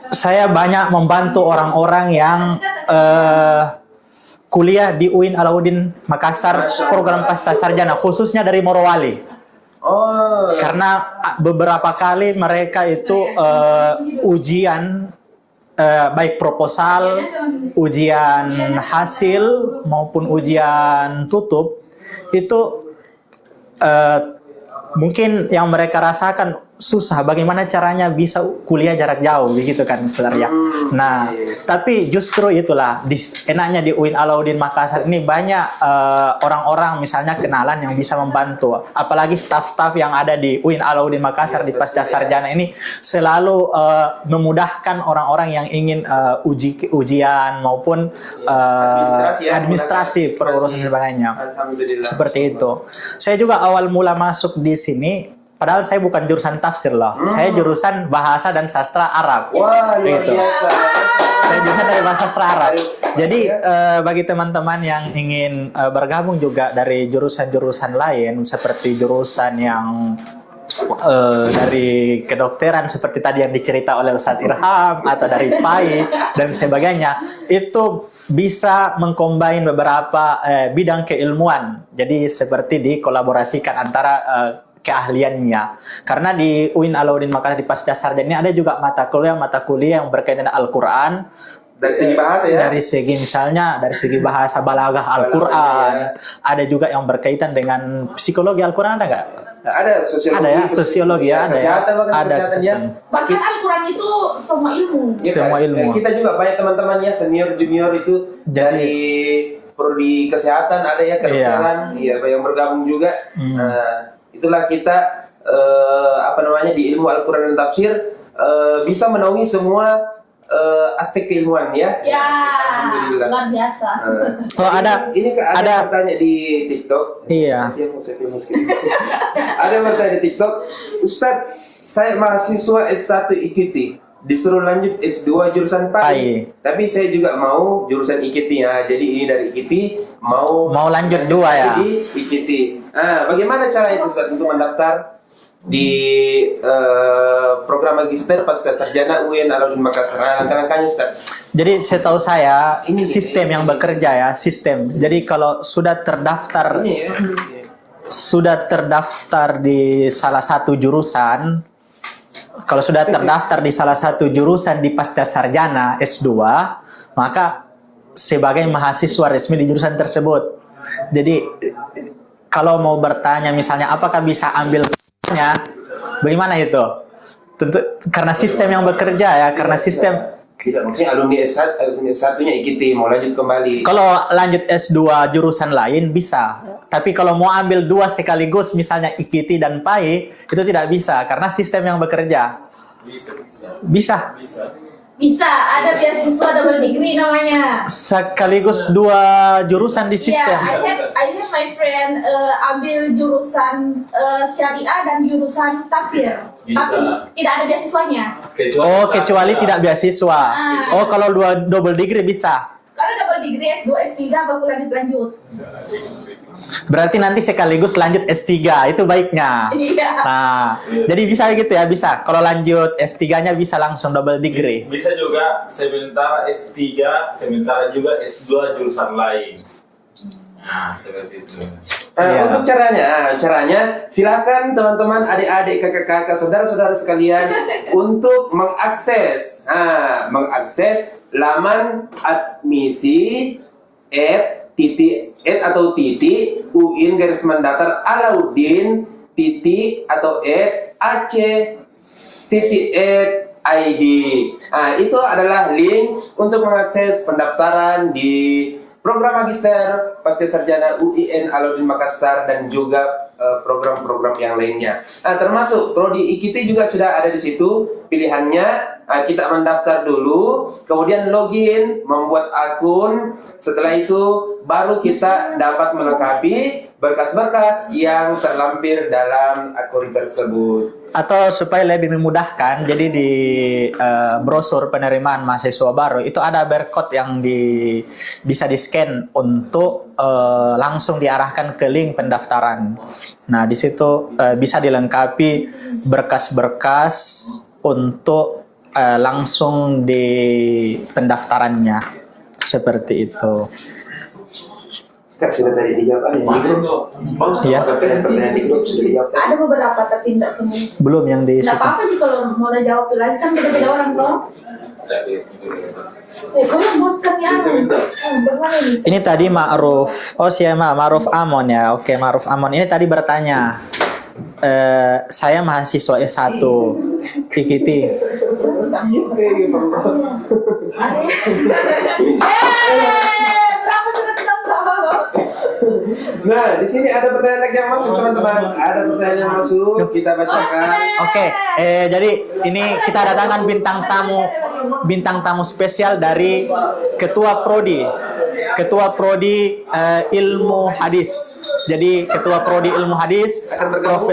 Saya banyak membantu orang-orang yang kuliah di UIN Alauddin Makassar program pasca sarjana, khususnya dari Morowali. Oh, ya. Karena beberapa kali mereka itu ujian baik proposal, ujian hasil maupun ujian tutup itu mungkin yang mereka rasakan susah. Bagaimana caranya bisa kuliah jarak jauh begitu kan sebenarnya. Nah, tapi justru itulah enaknya di UIN Alauddin Makassar ini banyak orang-orang misalnya kenalan yang bisa membantu. Apalagi staf-staf yang ada di UIN Alauddin Makassar di pasca sarjana ini selalu memudahkan orang-orang yang ingin ujian maupun administrasi perurusan dan sebagainya. Alhamdulillah. Seperti itu. Saya juga awal mula masuk di sini, padahal saya bukan jurusan tafsir loh. Saya jurusan bahasa dan sastra Arab. Wah, luar Gitu. biasa. Saya jurusan dari bahasa sastra Arab. Jadi bagi teman-teman yang ingin bergabung juga dari jurusan-jurusan lain, seperti jurusan yang dari kedokteran seperti tadi yang dicerita oleh Ustadz Irham, atau dari PAI dan sebagainya, itu bisa mengcombine beberapa bidang keilmuan. Jadi seperti dikolaborasikan antara keahliannya. Karena di UIN Alauddin Makassar di pasca sarjana ini ada juga mata kuliah yang berkaitan dengan Al-Qur'an. Dari segi bahasa ya. Dari segi misalnya dari segi bahasa balaghah Al-Qur'an, ada juga yang berkaitan dengan psikologi Al-Qur'an, ada nggak? Ada sosiologi. Ada ya, sosiologi ya, ada ya. Kesehatan bahkan Ada kesehatan ya. Bahkan Al-Quran itu semua ilmu. Ya, Semua kan? ilmu. Kita juga banyak teman-temannya senior junior itu dari prodi kesehatan ada ya, kedokteran, iya yang bergabung juga. Nah, itulah kita di ilmu Al-Quran dan tafsir bisa menaungi semua aspek keilmuan ya. Ya, Alhamdulillah. luar biasa. Oh, ada Ada bertanya di TikTok. Iya. Ada yang bertanya di TikTok, Ustadz, saya mahasiswa S1 IKT, disuruh lanjut S2 jurusan PAI. Tapi saya juga mau jurusan IKT ya. Jadi ini dari IKT mau lanjut 2 ya. Di IKT. Nah, bagaimana cara itu Ustadz untuk mendaftar di program magister pasca sarjana UIN Alauddin Makassar? Nah, langkah-langkahnya Ustadz. Jadi setahu saya Ini sistem yang bekerja ya, sistem. Jadi kalau sudah terdaftar Ini ya. di salah satu jurusan, kalau sudah terdaftar di salah satu jurusan di pasca sarjana S2, maka sebagai mahasiswa resmi di jurusan tersebut. Jadi kalau mau bertanya misalnya apakah bisa ambil nya, bagaimana itu? Tentu karena sistem yang bekerja ya, karena sistem. Tidak, maksudnya alumni S1-nya IKT mau lanjut kembali. Kalau lanjut S2 jurusan lain bisa, tapi kalau mau ambil 2 sekaligus misalnya IKT dan PAI itu tidak bisa karena sistem yang bekerja. Bisa. Bisa, ada beasiswa double degree namanya. Sekaligus 2 jurusan di sistem. I have my friend ambil jurusan syariah dan jurusan tafsir. Bisa. Tapi tidak ada beasiswanya. Oh, kecuali tidak beasiswa. Oh, kalau 2 double degree bisa. Karena double degree S2, S3 baru lanjut. Berarti nanti sekaligus lanjut S3, itu baiknya. Iya. Nah, jadi bisa gitu ya, bisa. Kalau lanjut S3-nya bisa langsung double degree. Bisa juga sementara S3, sementara juga S2 jurusan lain. Nah, seperti itu. Iya. Untuk caranya silakan teman-teman, adik-adik, kakak-kakak, saudara-saudara sekalian untuk mengakses laman admisi @UIN garis mendatar Alauddin @ac.id. Nah, itu adalah link untuk mengakses pendaftaran di program magister pasca sarjana UIN Alauddin Makassar dan juga program-program yang lainnya. Nah, termasuk prodi IKT juga sudah ada di situ pilihannya. Nah, kita mendaftar dulu, kemudian login, membuat akun. Setelah itu baru kita dapat melengkapi berkas-berkas yang terlampir dalam akun tersebut. Atau supaya lebih memudahkan, jadi di brosur penerimaan mahasiswa baru itu ada barcode yang bisa di-scan untuk langsung diarahkan ke link pendaftaran. Nah, di situ bisa dilengkapi berkas-berkas untuk langsung di pendaftarannya. Seperti itu. Kan sudah tadi dijawab di grup. Iya. Pertanyaan di grup sudah dijawab. Ada beberapa tapi tidak semua. Belum yang di Nggak situ. apa-apa nih kalau mau jawab lagi kan beda-beda orang bro. Kalau mau sekalian. Bagaimana ini? Ini tadi Ma'ruf. Oh, siapa? Ma'ruf Amon ya. Oke, Ma'ruf Amon. Ini tadi bertanya. Saya mahasiswa S1 IKT. Berapa sudah kita Nah, di sini ada pertanyaan lagi yang masuk, teman-teman. Ada pertanyaan yang masuk, kita bacakan. Oke, jadi ini kita datangkan bintang tamu spesial dari Ketua Prodi Ilmu Hadis. Jadi Ketua Prodi Ilmu Hadis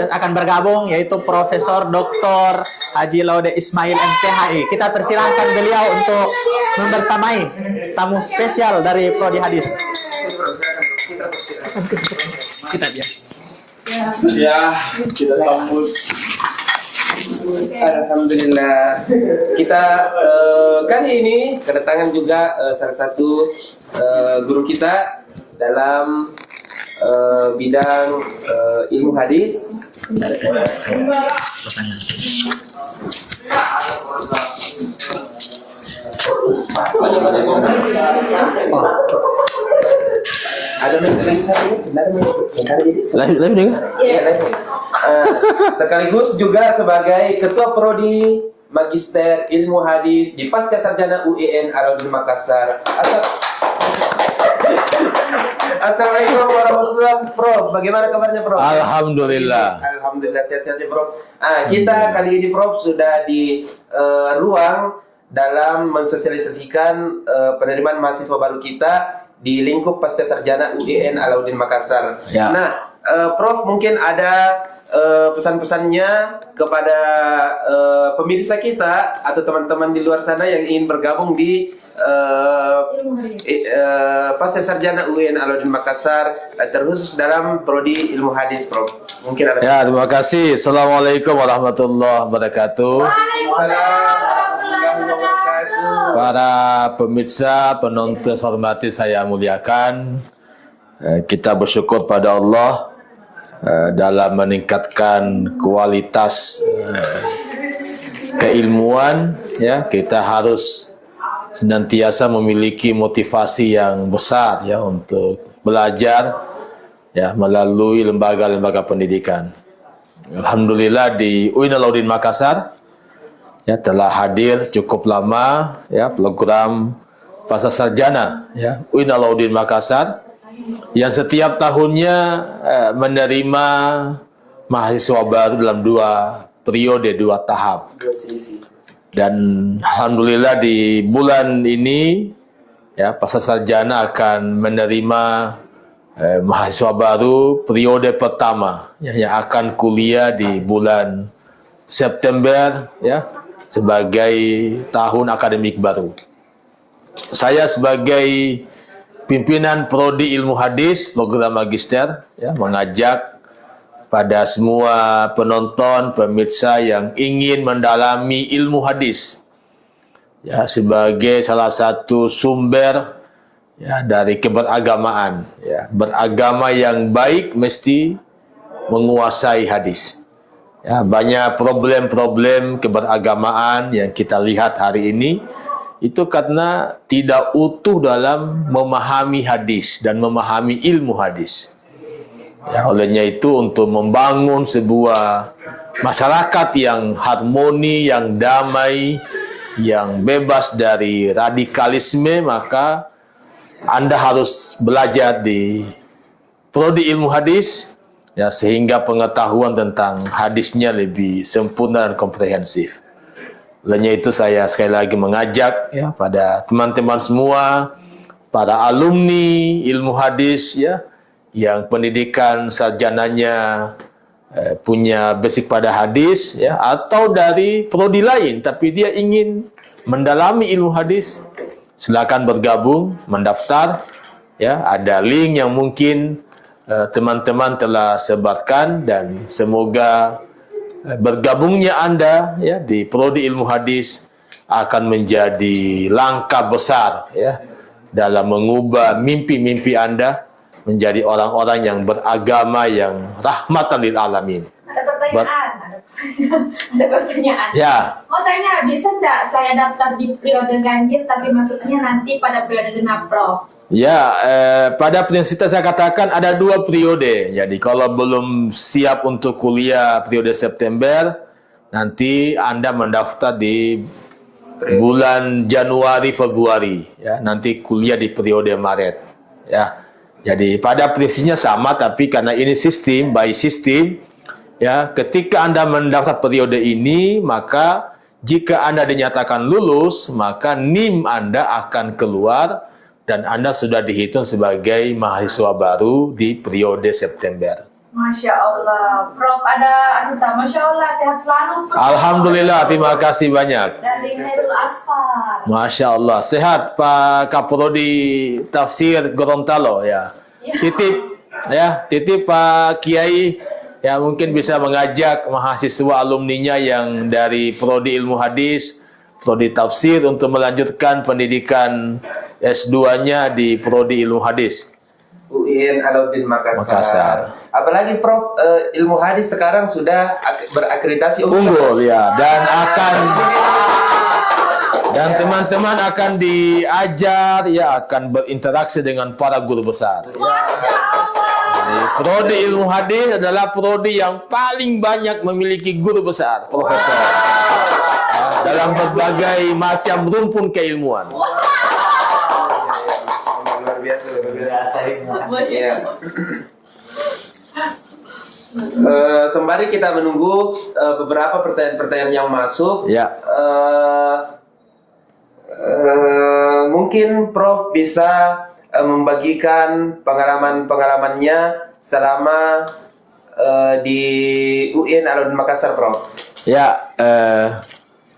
akan bergabung, yaitu Profesor Dr. Haji Laude Ismail MPHI. Kita persilahkan beliau untuk membersamai tamu spesial dari Prodi Hadis. Ya, kita sambut. Alhamdulillah. Kita kali ini kedatangan juga salah satu guru kita dalam bidang ilmu hadis. Ada lagi saya? Live juga? Iya, live. Sekaligus juga sebagai Ketua Prodi Magister Ilmu Hadis di Pasca Sarjana UIN Alauddin Makassar. Assalamualaikum warahmatullahi wabarakatuh, Prof. Bagaimana kabarnya, Prof? Alhamdulillah. Alhamdulillah sehat-sehat ya, Prof. Kita kali ini, Prof, sudah di ruang dalam mensosialisasikan penerimaan mahasiswa baru kita di lingkup Pasca Sarjana UIN Alauddin Makassar. Ya. Nah, Prof, mungkin ada pesan-pesannya kepada pemirsa kita atau teman-teman di luar sana yang ingin bergabung di Pasca Sarjana UIN Alauddin Makassar, terkhusus dalam Prodi Ilmu Hadis, Prof. Mungkin ada. Ya, terima kasih. Assalamualaikum warahmatullahi wabarakatuh. Para pemirsa, penonton hormati saya muliakan. Kita bersyukur pada Allah dalam meningkatkan kualitas keilmuan, ya. Kita harus senantiasa memiliki motivasi yang besar, ya, untuk belajar, ya, melalui lembaga-lembaga pendidikan. Alhamdulillah di UIN Alauddin Makassar, ya, telah hadir cukup lama, ya, program Pasca Sarjana, ya, UIN Alauddin Makassar yang setiap tahunnya menerima mahasiswa baru dalam 2 periode, 2 tahap. Dan alhamdulillah di bulan ini, ya, Pasca Sarjana akan menerima mahasiswa baru periode pertama, ya, yang akan kuliah di bulan September, ya, sebagai tahun akademik baru. Saya sebagai pimpinan Prodi Ilmu Hadis program Magister, ya, mengajak pada semua penonton, pemirsa yang ingin mendalami ilmu hadis, ya, sebagai salah satu sumber, ya, dari keberagamaan, ya. Beragama yang baik mesti menguasai hadis. Ya, banyak problem-problem keberagamaan yang kita lihat hari ini itu karena tidak utuh dalam memahami hadis dan memahami ilmu hadis. Ya, olehnya itu untuk membangun sebuah masyarakat yang harmoni, yang damai, yang bebas dari radikalisme, maka Anda harus belajar di Prodi Ilmu Hadis, ya, sehingga pengetahuan tentang hadisnya lebih sempurna dan komprehensif. Olehnya itu saya sekali lagi mengajak, ya, pada teman-teman semua, para alumni ilmu hadis, ya, yang pendidikan sarjananya punya basic pada hadis, ya, atau dari prodi lain tapi dia ingin mendalami ilmu hadis, silakan bergabung, mendaftar, ya. Ada link yang mungkin teman-teman telah sebarkan, dan semoga bergabungnya Anda, ya, di prodi ilmu hadis akan menjadi langkah besar, ya, dalam mengubah mimpi-mimpi Anda menjadi orang-orang yang beragama, yang rahmatan lil alamin. Ada pertanyaan. Ada pertanyaan. Ya. Mau tanya, bisa enggak saya daftar di periode ganjil tapi maksudnya nanti pada periode genap, Prof? Ya, pada prinsipnya saya katakan ada 2 periode. Jadi kalau belum siap untuk kuliah periode September, nanti Anda mendaftar di bulan Januari, Februari, ya. Nanti kuliah di periode Maret, ya. Jadi pada prinsipnya sama, tapi karena ini sistem by sistem, ya, ketika Anda mendaftar periode ini, maka jika Anda dinyatakan lulus, maka NIM Anda akan keluar dan Anda sudah dihitung sebagai mahasiswa baru di periode September. Masya Allah, Prof, ada Masya Allah, sehat selalu, Prof. Alhamdulillah, terima kasih banyak. Dari Khairul Asfar. Masya Allah, sehat Pak Kaprodi Tafsir Gorontalo, ya. Titip, ya, titip Pak Kiai, ya, mungkin bisa mengajak mahasiswa alumninya yang dari prodi ilmu hadis, prodi tafsir untuk melanjutkan pendidikan S2-nya di prodi ilmu hadis. UIN Alauddin Makassar. Apalagi Prof, ilmu hadis sekarang sudah berakreditasi Unggul, ya, dan teman-teman akan diajar, ya, akan berinteraksi dengan para guru besar. Ya. Jadi, prodi ilmu hadis adalah prodi yang paling banyak memiliki guru besar, profesor, ya, dalam berbagai macam rumpun keilmuan. Luar biasa. Ya. Sembari kita menunggu beberapa pertanyaan-pertanyaan yang masuk, Ya. Mungkin Prof bisa membagikan pengalaman-pengalamannya selama di UIN Alauddin Makassar, Prof. Ya,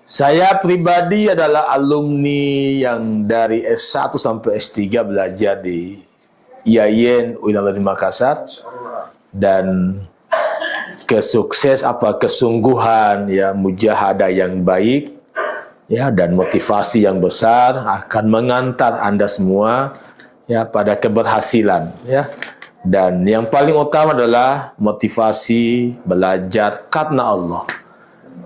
saya pribadi adalah alumni yang dari S1 sampai S3 belajar di IAIN UIN Alauddin Makassar, dan kesungguhan, ya, mujahadah yang baik, ya, dan motivasi yang besar akan mengantar Anda semua, ya, pada keberhasilan, ya. Dan yang paling utama adalah motivasi belajar karena Allah.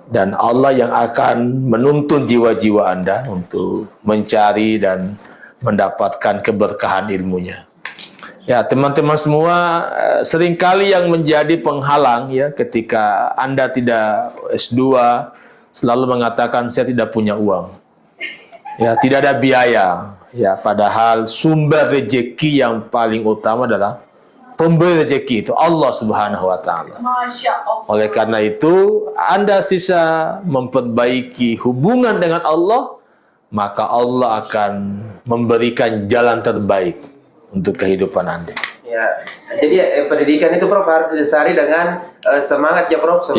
Dan Allah yang akan menuntun jiwa-jiwa Anda untuk mencari dan mendapatkan keberkahan ilmunya. Ya, teman-teman semua, seringkali yang menjadi penghalang, ya, ketika Anda tidak S2, selalu mengatakan saya tidak punya uang. Ya, tidak ada biaya. Ya, padahal sumber rezeki yang paling utama adalah pemberi rezeki itu Allah Subhanahu wa taala. Masya Allah. Oleh karena itu, Anda sisa memperbaiki hubungan dengan Allah, maka Allah akan memberikan jalan terbaik untuk kehidupan Anda. Ya, jadi pendidikan itu Prof harus didasari dengan semangat, ya Prof.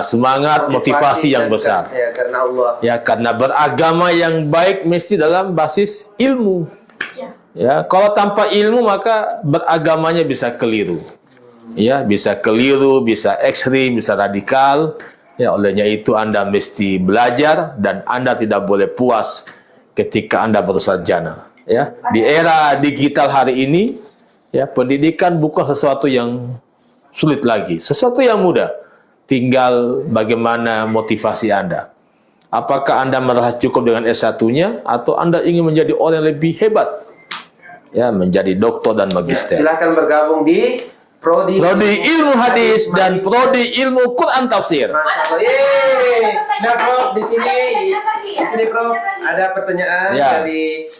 Semangat motivasi yang besar. Ya, karena Allah. Ya, karena beragama yang baik mesti dalam basis ilmu. Ya, kalau tanpa ilmu maka beragamanya bisa keliru. Ya, bisa keliru, bisa ekstrim, bisa radikal. Ya, olehnya itu Anda mesti belajar dan Anda tidak boleh puas ketika Anda bersarjana. Ya, di era digital hari ini, ya, pendidikan bukan sesuatu yang sulit lagi, sesuatu yang mudah. Tinggal bagaimana motivasi Anda. Apakah Anda merasa cukup dengan S1-nya atau Anda ingin menjadi orang yang lebih hebat? Ya, menjadi doktor dan magister. Silakan bergabung di Prodi Ilmu Hadis dan Prodi Ilmu Quran Tafsir. Nah, Prof, di sini Prof ada pertanyaan dari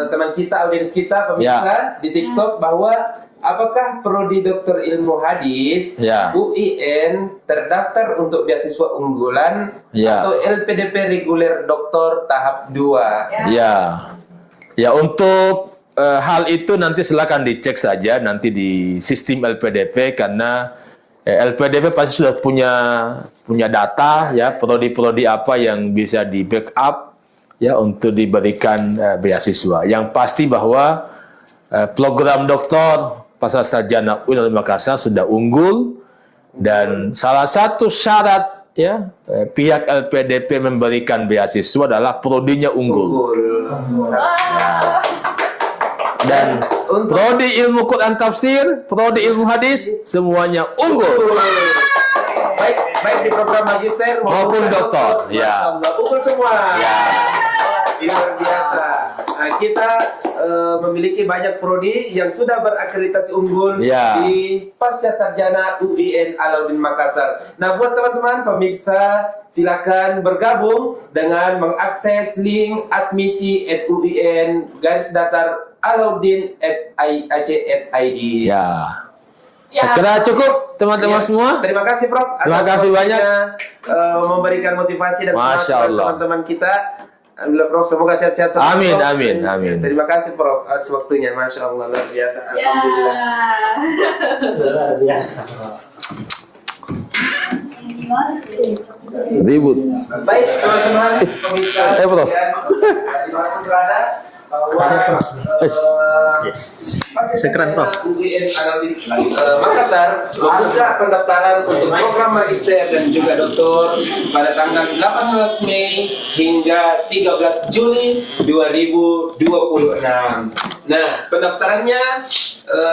teman kita, audiens kita, pemirsa di TikTok, bahwa apakah Prodi Doktor Ilmu Hadis UIN terdaftar untuk beasiswa unggulan atau LPDP reguler doktor tahap 2? Ya, untuk hal itu nanti silakan dicek saja nanti di sistem LPDP, karena LPDP pasti sudah punya data ya, prodi-prodi apa yang bisa di backup ya untuk diberikan beasiswa. Yang pasti bahwa program doktor pasca sarjana UIN Makassar sudah unggul, dan salah satu syarat ya pihak LPDP memberikan beasiswa adalah prodinya unggul. Dan prodi ilmu Quran tafsir, prodi ilmu hadis, semuanya unggul. Baik di program magister Maupun doktor, ya. Unggul semua. Ya. Luar biasa. Nah, kita memiliki banyak prodi yang sudah berakreditasi unggul Ya. di Pasca Sarjana UIN Alauddin Makassar. Nah, buat teman-teman pemirsa, silakan bergabung dengan mengakses link admisi@uin-alauddin.ac.id. Ya. Kira cukup teman-teman Ya. semua. Terima kasih Prof. Terima atas kasih waktunya, banyak. memberikan motivasi dan semangat Masya kepada Allah. teman-teman kita. Alhamdulillah Prof, semoga sehat-sehat selalu. Amin, Prof. amin, amin. Terima kasih Prof atas waktunya. Masya Allah, luar biasa. Ya. Alhamdulillah. Luar biasa. Ribut. Baik teman-teman pemirsa Prof. yang dimaksud berada bahwa Sekeren, Prof. UIN Alauddin Makassar membuka pendaftaran untuk program magister dan juga doktor pada tanggal 18 Mei hingga 13 Juli 2026. Nah, pendaftarannya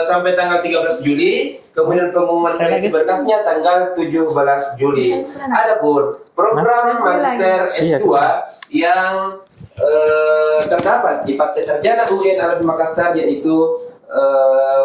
sampai tanggal 13 Juli, kemudian pengumuman seleksi berkasnya tanggal 17 Juli. Adapun program magister S2 yang terdapat di Pasca Sarjana UIN Alauddin Makassar, yaitu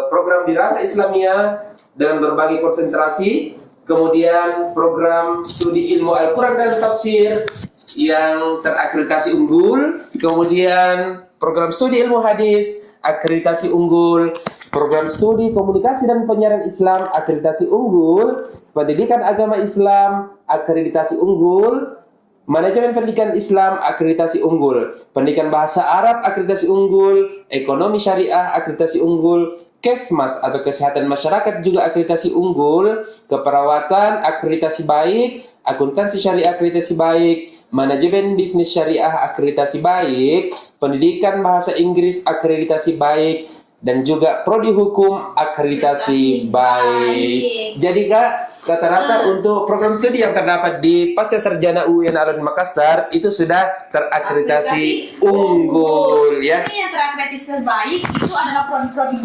program dirasa Islamiyah dengan berbagai konsentrasi, kemudian program studi ilmu Al-Quran dan tafsir yang terakreditasi unggul, kemudian program studi ilmu hadis akreditasi unggul, program studi komunikasi dan penyiaran Islam akreditasi unggul, pendidikan agama Islam akreditasi unggul, manajemen pendidikan Islam akreditasi unggul, pendidikan bahasa Arab akreditasi unggul, ekonomi syariah akreditasi unggul, Kesmas atau kesehatan masyarakat juga akreditasi unggul, keperawatan akreditasi baik, akuntansi syariah akreditasi baik, manajemen bisnis syariah akreditasi baik, pendidikan bahasa Inggris akreditasi baik, dan juga prodi hukum akreditasi baik. Jadi Kak, rata-rata untuk program studi yang terdapat di Pasca Sarjana UIN Alauddin Makassar itu sudah terakreditasi unggul ya. Ini yang terakreditasi baik itu adalah prodi-prodi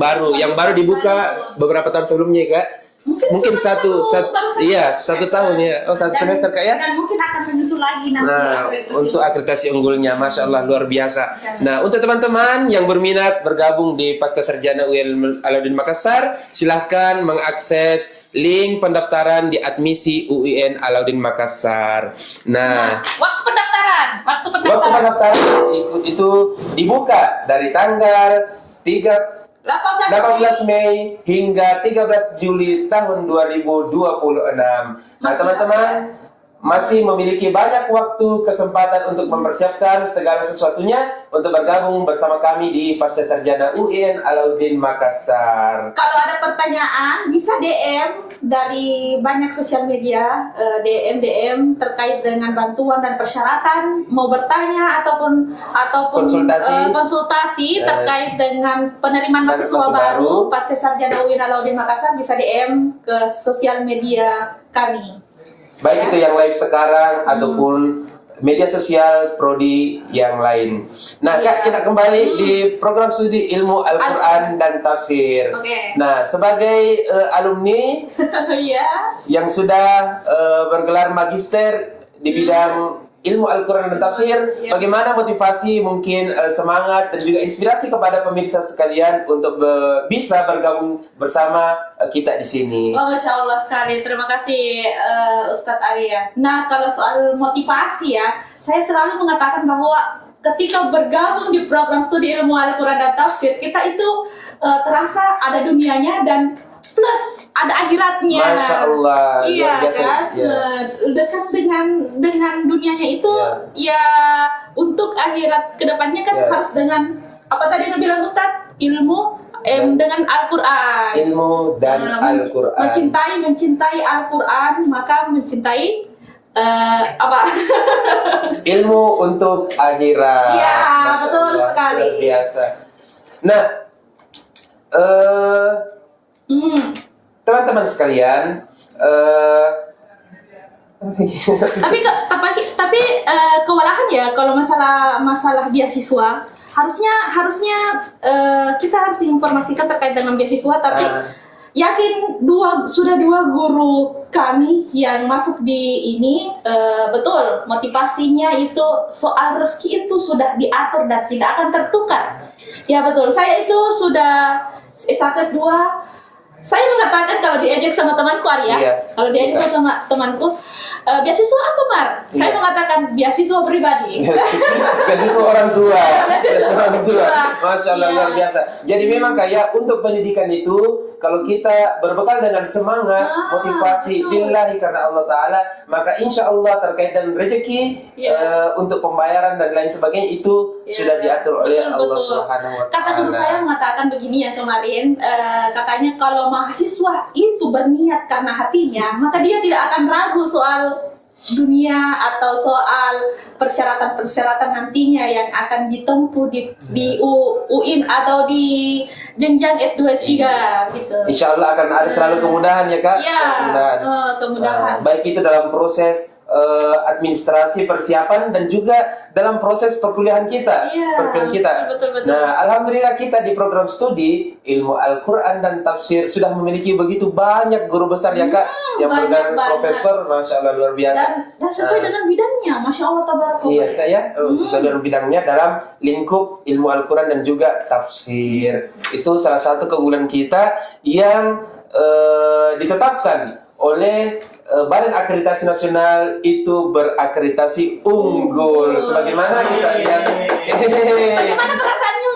Baru yang baru dibuka beberapa tahun sebelumnya Kak. Mungkin satu tahun ya. Oh, satu semester Kak ya. Dan mungkin akan menyusul lagi nanti. Nah, akreditasi untuk akreditasi unggulnya, Masya Allah, luar biasa. Nah, untuk teman-teman yang berminat bergabung di Pasca Sarjana UIN Alauddin Makassar, silahkan mengakses link pendaftaran di admisi UIN Alauddin Makassar. Nah, waktu pendaftaran. waktu pendaftaran itu dibuka dari tanggal 18 Mei hingga 13 Juli tahun 2026. Nah, teman-teman masih memiliki banyak waktu kesempatan untuk mempersiapkan segala sesuatunya untuk bergabung bersama kami di Pasca Sarjana UIN Alauddin Makassar. Kalau ada pertanyaan bisa DM dari banyak sosial media, DM terkait dengan bantuan dan persyaratan, mau bertanya ataupun konsultasi terkait dengan penerimaan mahasiswa baru Pasca Sarjana UIN Alauddin Makassar, bisa DM ke sosial media kami. Baik itu yang live sekarang ataupun media sosial prodi yang lain. Nah, Kak, kita kembali di program studi ilmu Al-Quran dan tafsir. Nah, sebagai alumni yang sudah bergelar magister di bidang ilmu Al-Quran dan tafsir, bagaimana motivasi, mungkin semangat dan juga inspirasi kepada pemirsa sekalian untuk bisa bergabung bersama kita di sini. Oh, Masya Allah sekali, terima kasih Ustadz Arya. Nah, kalau soal motivasi ya, saya selalu mengatakan bahwa ketika bergabung di program studi ilmu Al-Quran dan tafsir, kita itu terasa ada dunianya dan plus ada akhiratnya. Masya Allah, iya luar biasa. kan, Ya. Dekat dengan dunianya itu ya untuk akhirat kedepannya kan harus dengan apa tadi yang bilang Ustaz? Ilmu dengan Al-Quran. Ilmu dan Al-Quran. Mencintai Al-Quran, maka mencintai apa? Ilmu untuk akhirat. Iya, Masya betul Allah, sekali. luar biasa. Nah, teman-teman sekalian, tapi kewalahan ya kalau masalah beasiswa harusnya kita harus diinformasikan terkait dengan beasiswa, tapi yakin sudah dua guru kami yang masuk di ini betul motivasinya itu soal rezeki itu sudah diatur dan tidak akan tertukar. Ya betul, saya itu sudah S1 S2. Saya mengatakan kalau diajak sama temanku Arya, Iya. kalau diajak sama temanku, beasiswa apa Mar? Saya mengatakan beasiswa pribadi. beasiswa orang tua. Beasiswa orang tua. Masya Allah, Iya. luar biasa. Jadi memang kayak untuk pendidikan itu, kalau kita berbekal dengan semangat, motivasi lillahi karena Allah Ta'ala, maka insya Allah terkait dengan rezeki, untuk pembayaran dan lain sebagainya itu sudah diatur oleh Allah Subhanahu Wa Ta'ala. Kata guru saya mengatakan begini ya kemarin, katanya kalau mahasiswa itu berniat karena hatinya, maka dia tidak akan ragu soal dunia atau soal persyaratan-persyaratan nantinya yang akan ditempuh di UIN atau di jenjang S2 S3 gitu. Insya Allah akan ada selalu kemudahan ya Kak. Iya, kemudahan. Baik itu dalam proses administrasi persiapan dan juga dalam proses perkuliahan kita. Betul. Nah, alhamdulillah kita di program studi ilmu Al-Quran dan tafsir sudah memiliki begitu banyak guru besar ya Kak yang bergelar profesor, Masya Allah luar biasa. Dan sesuai dengan bidangnya, Masya Allah tabarakallah. Iya Kak ya, sesuai dengan bidangnya dalam lingkup ilmu Al-Quran dan juga tafsir. Itu salah satu keunggulan kita yang ditetapkan oleh Badan Akreditasi Nasional itu berakreditasi unggul. Sebagaimana kita lihat. Bagaimana perasaannya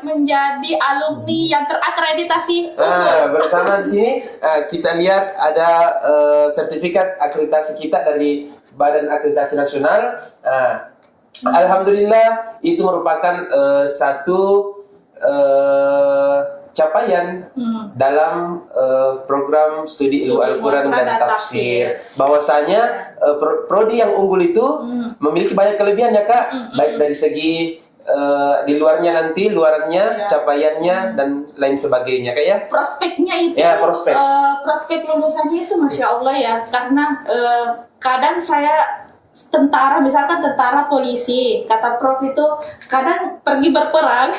menjadi alumni yang terakreditasi? Bersama di sini kita lihat ada sertifikat akreditasi kita dari Badan Akreditasi Nasional. Alhamdulillah itu merupakan satu capaian dalam program studi ilmu Al-Quran dan tafsir. Bahwasanya prodi yang unggul itu memiliki banyak kelebihan ya Kak, baik dari segi di luarnya capaiannya dan lain sebagainya Kak ya. Prospeknya itu, prospek lulusannya itu Masya Allah ya, karena kadang saya misalkan tentara polisi, kata Prof itu kadang pergi berperang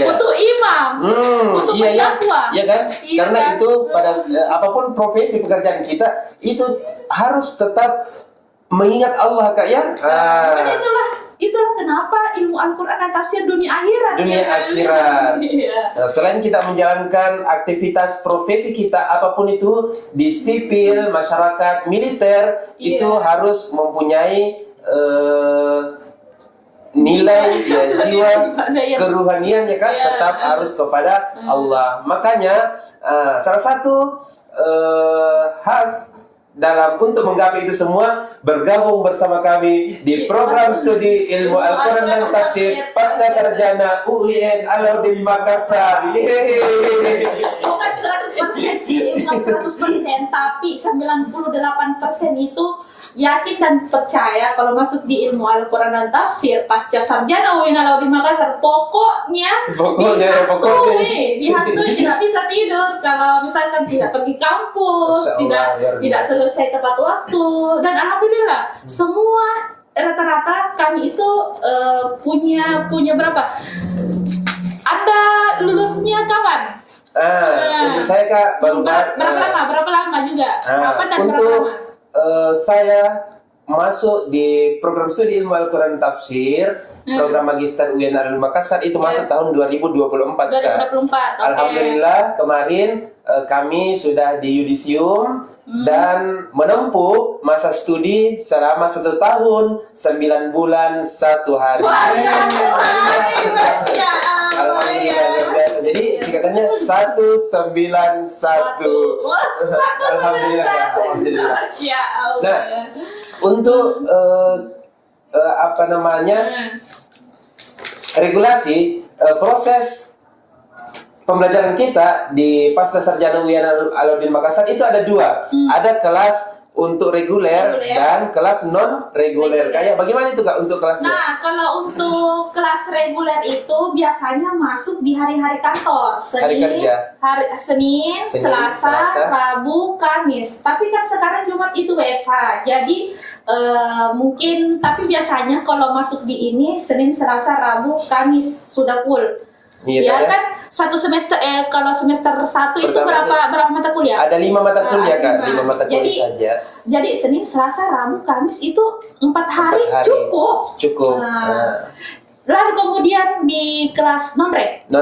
untuk imam, untuk berdakwah. Iya kan? Karena itu pada apapun profesi pekerjaan kita itu harus tetap mengingat Allah Kak ya. Dan itulah kenapa ilmu Al-Quran dan tafsir dunia akhirat. Nah, selain kita menjalankan aktivitas profesi kita apapun itu di sipil, masyarakat, militer, itu harus mempunyai nilai jiwa keruhanian ya kan, tetap harus kepada Allah. Makanya salah satu khas dalam untuk menggapai itu semua, bergabung bersama kami di program studi ilmu Al-Quran dan tafsir Pasca Sarjana UIN Alauddin Makassar. Bukan 100% sih, bukan 100%, tapi 98% itu yakin dan percaya kalau masuk di ilmu Al-Quran dan tafsir Pasca Sarjana UIN Alauddin Makassar, pokoknya dihantui tidak bisa tidur kalau misalkan tidak pergi kampus, tidak selesai tepat waktu. Dan alhamdulillah semua rata-rata kami itu punya berapa? Anda lulusnya kapan? Untuk saya Kak berapa lama juga? Kapan dan berapa lama? Saya masuk di program studi ilmu Al-Quran dan tafsir program Magister UIN Alauddin Makassar itu masuk tahun 2024 Kak. 2024, Alhamdulillah kemarin kami sudah di yudisium dan menempuh masa studi selama 1 tahun 9 bulan 1 hari. Alhamdulillah luar biasa. Jadi tingkatannya 191. Alhamdulillah. Ya Allah. Nah, untuk regulasi proses pembelajaran kita di Pasca Sarjana UIN Alauddin Makassar itu ada dua. Ada kelas untuk reguler dan kelas non reguler. Kayak bagaimana itu Kak untuk kelasnya? Nah, kalau untuk kelas reguler itu biasanya masuk di hari-hari kantor, Hari kerja. Senin, Selasa, Rabu, Kamis. Tapi kan sekarang Jumat itu WFH. Jadi mungkin, tapi biasanya kalau masuk di ini Senin, Selasa, Rabu, Kamis sudah full. Iya, Ya kan satu semester kalau semester 1 itu Pertama berapa mata kuliah? Ada 5 mata kuliah Kak, 5 5. mata kuliah saja. Jadi Senin, Selasa, Rabu, Kamis itu 4 hari, 4 hari. cukup. Cukup. Nah, lalu kemudian di kelas Non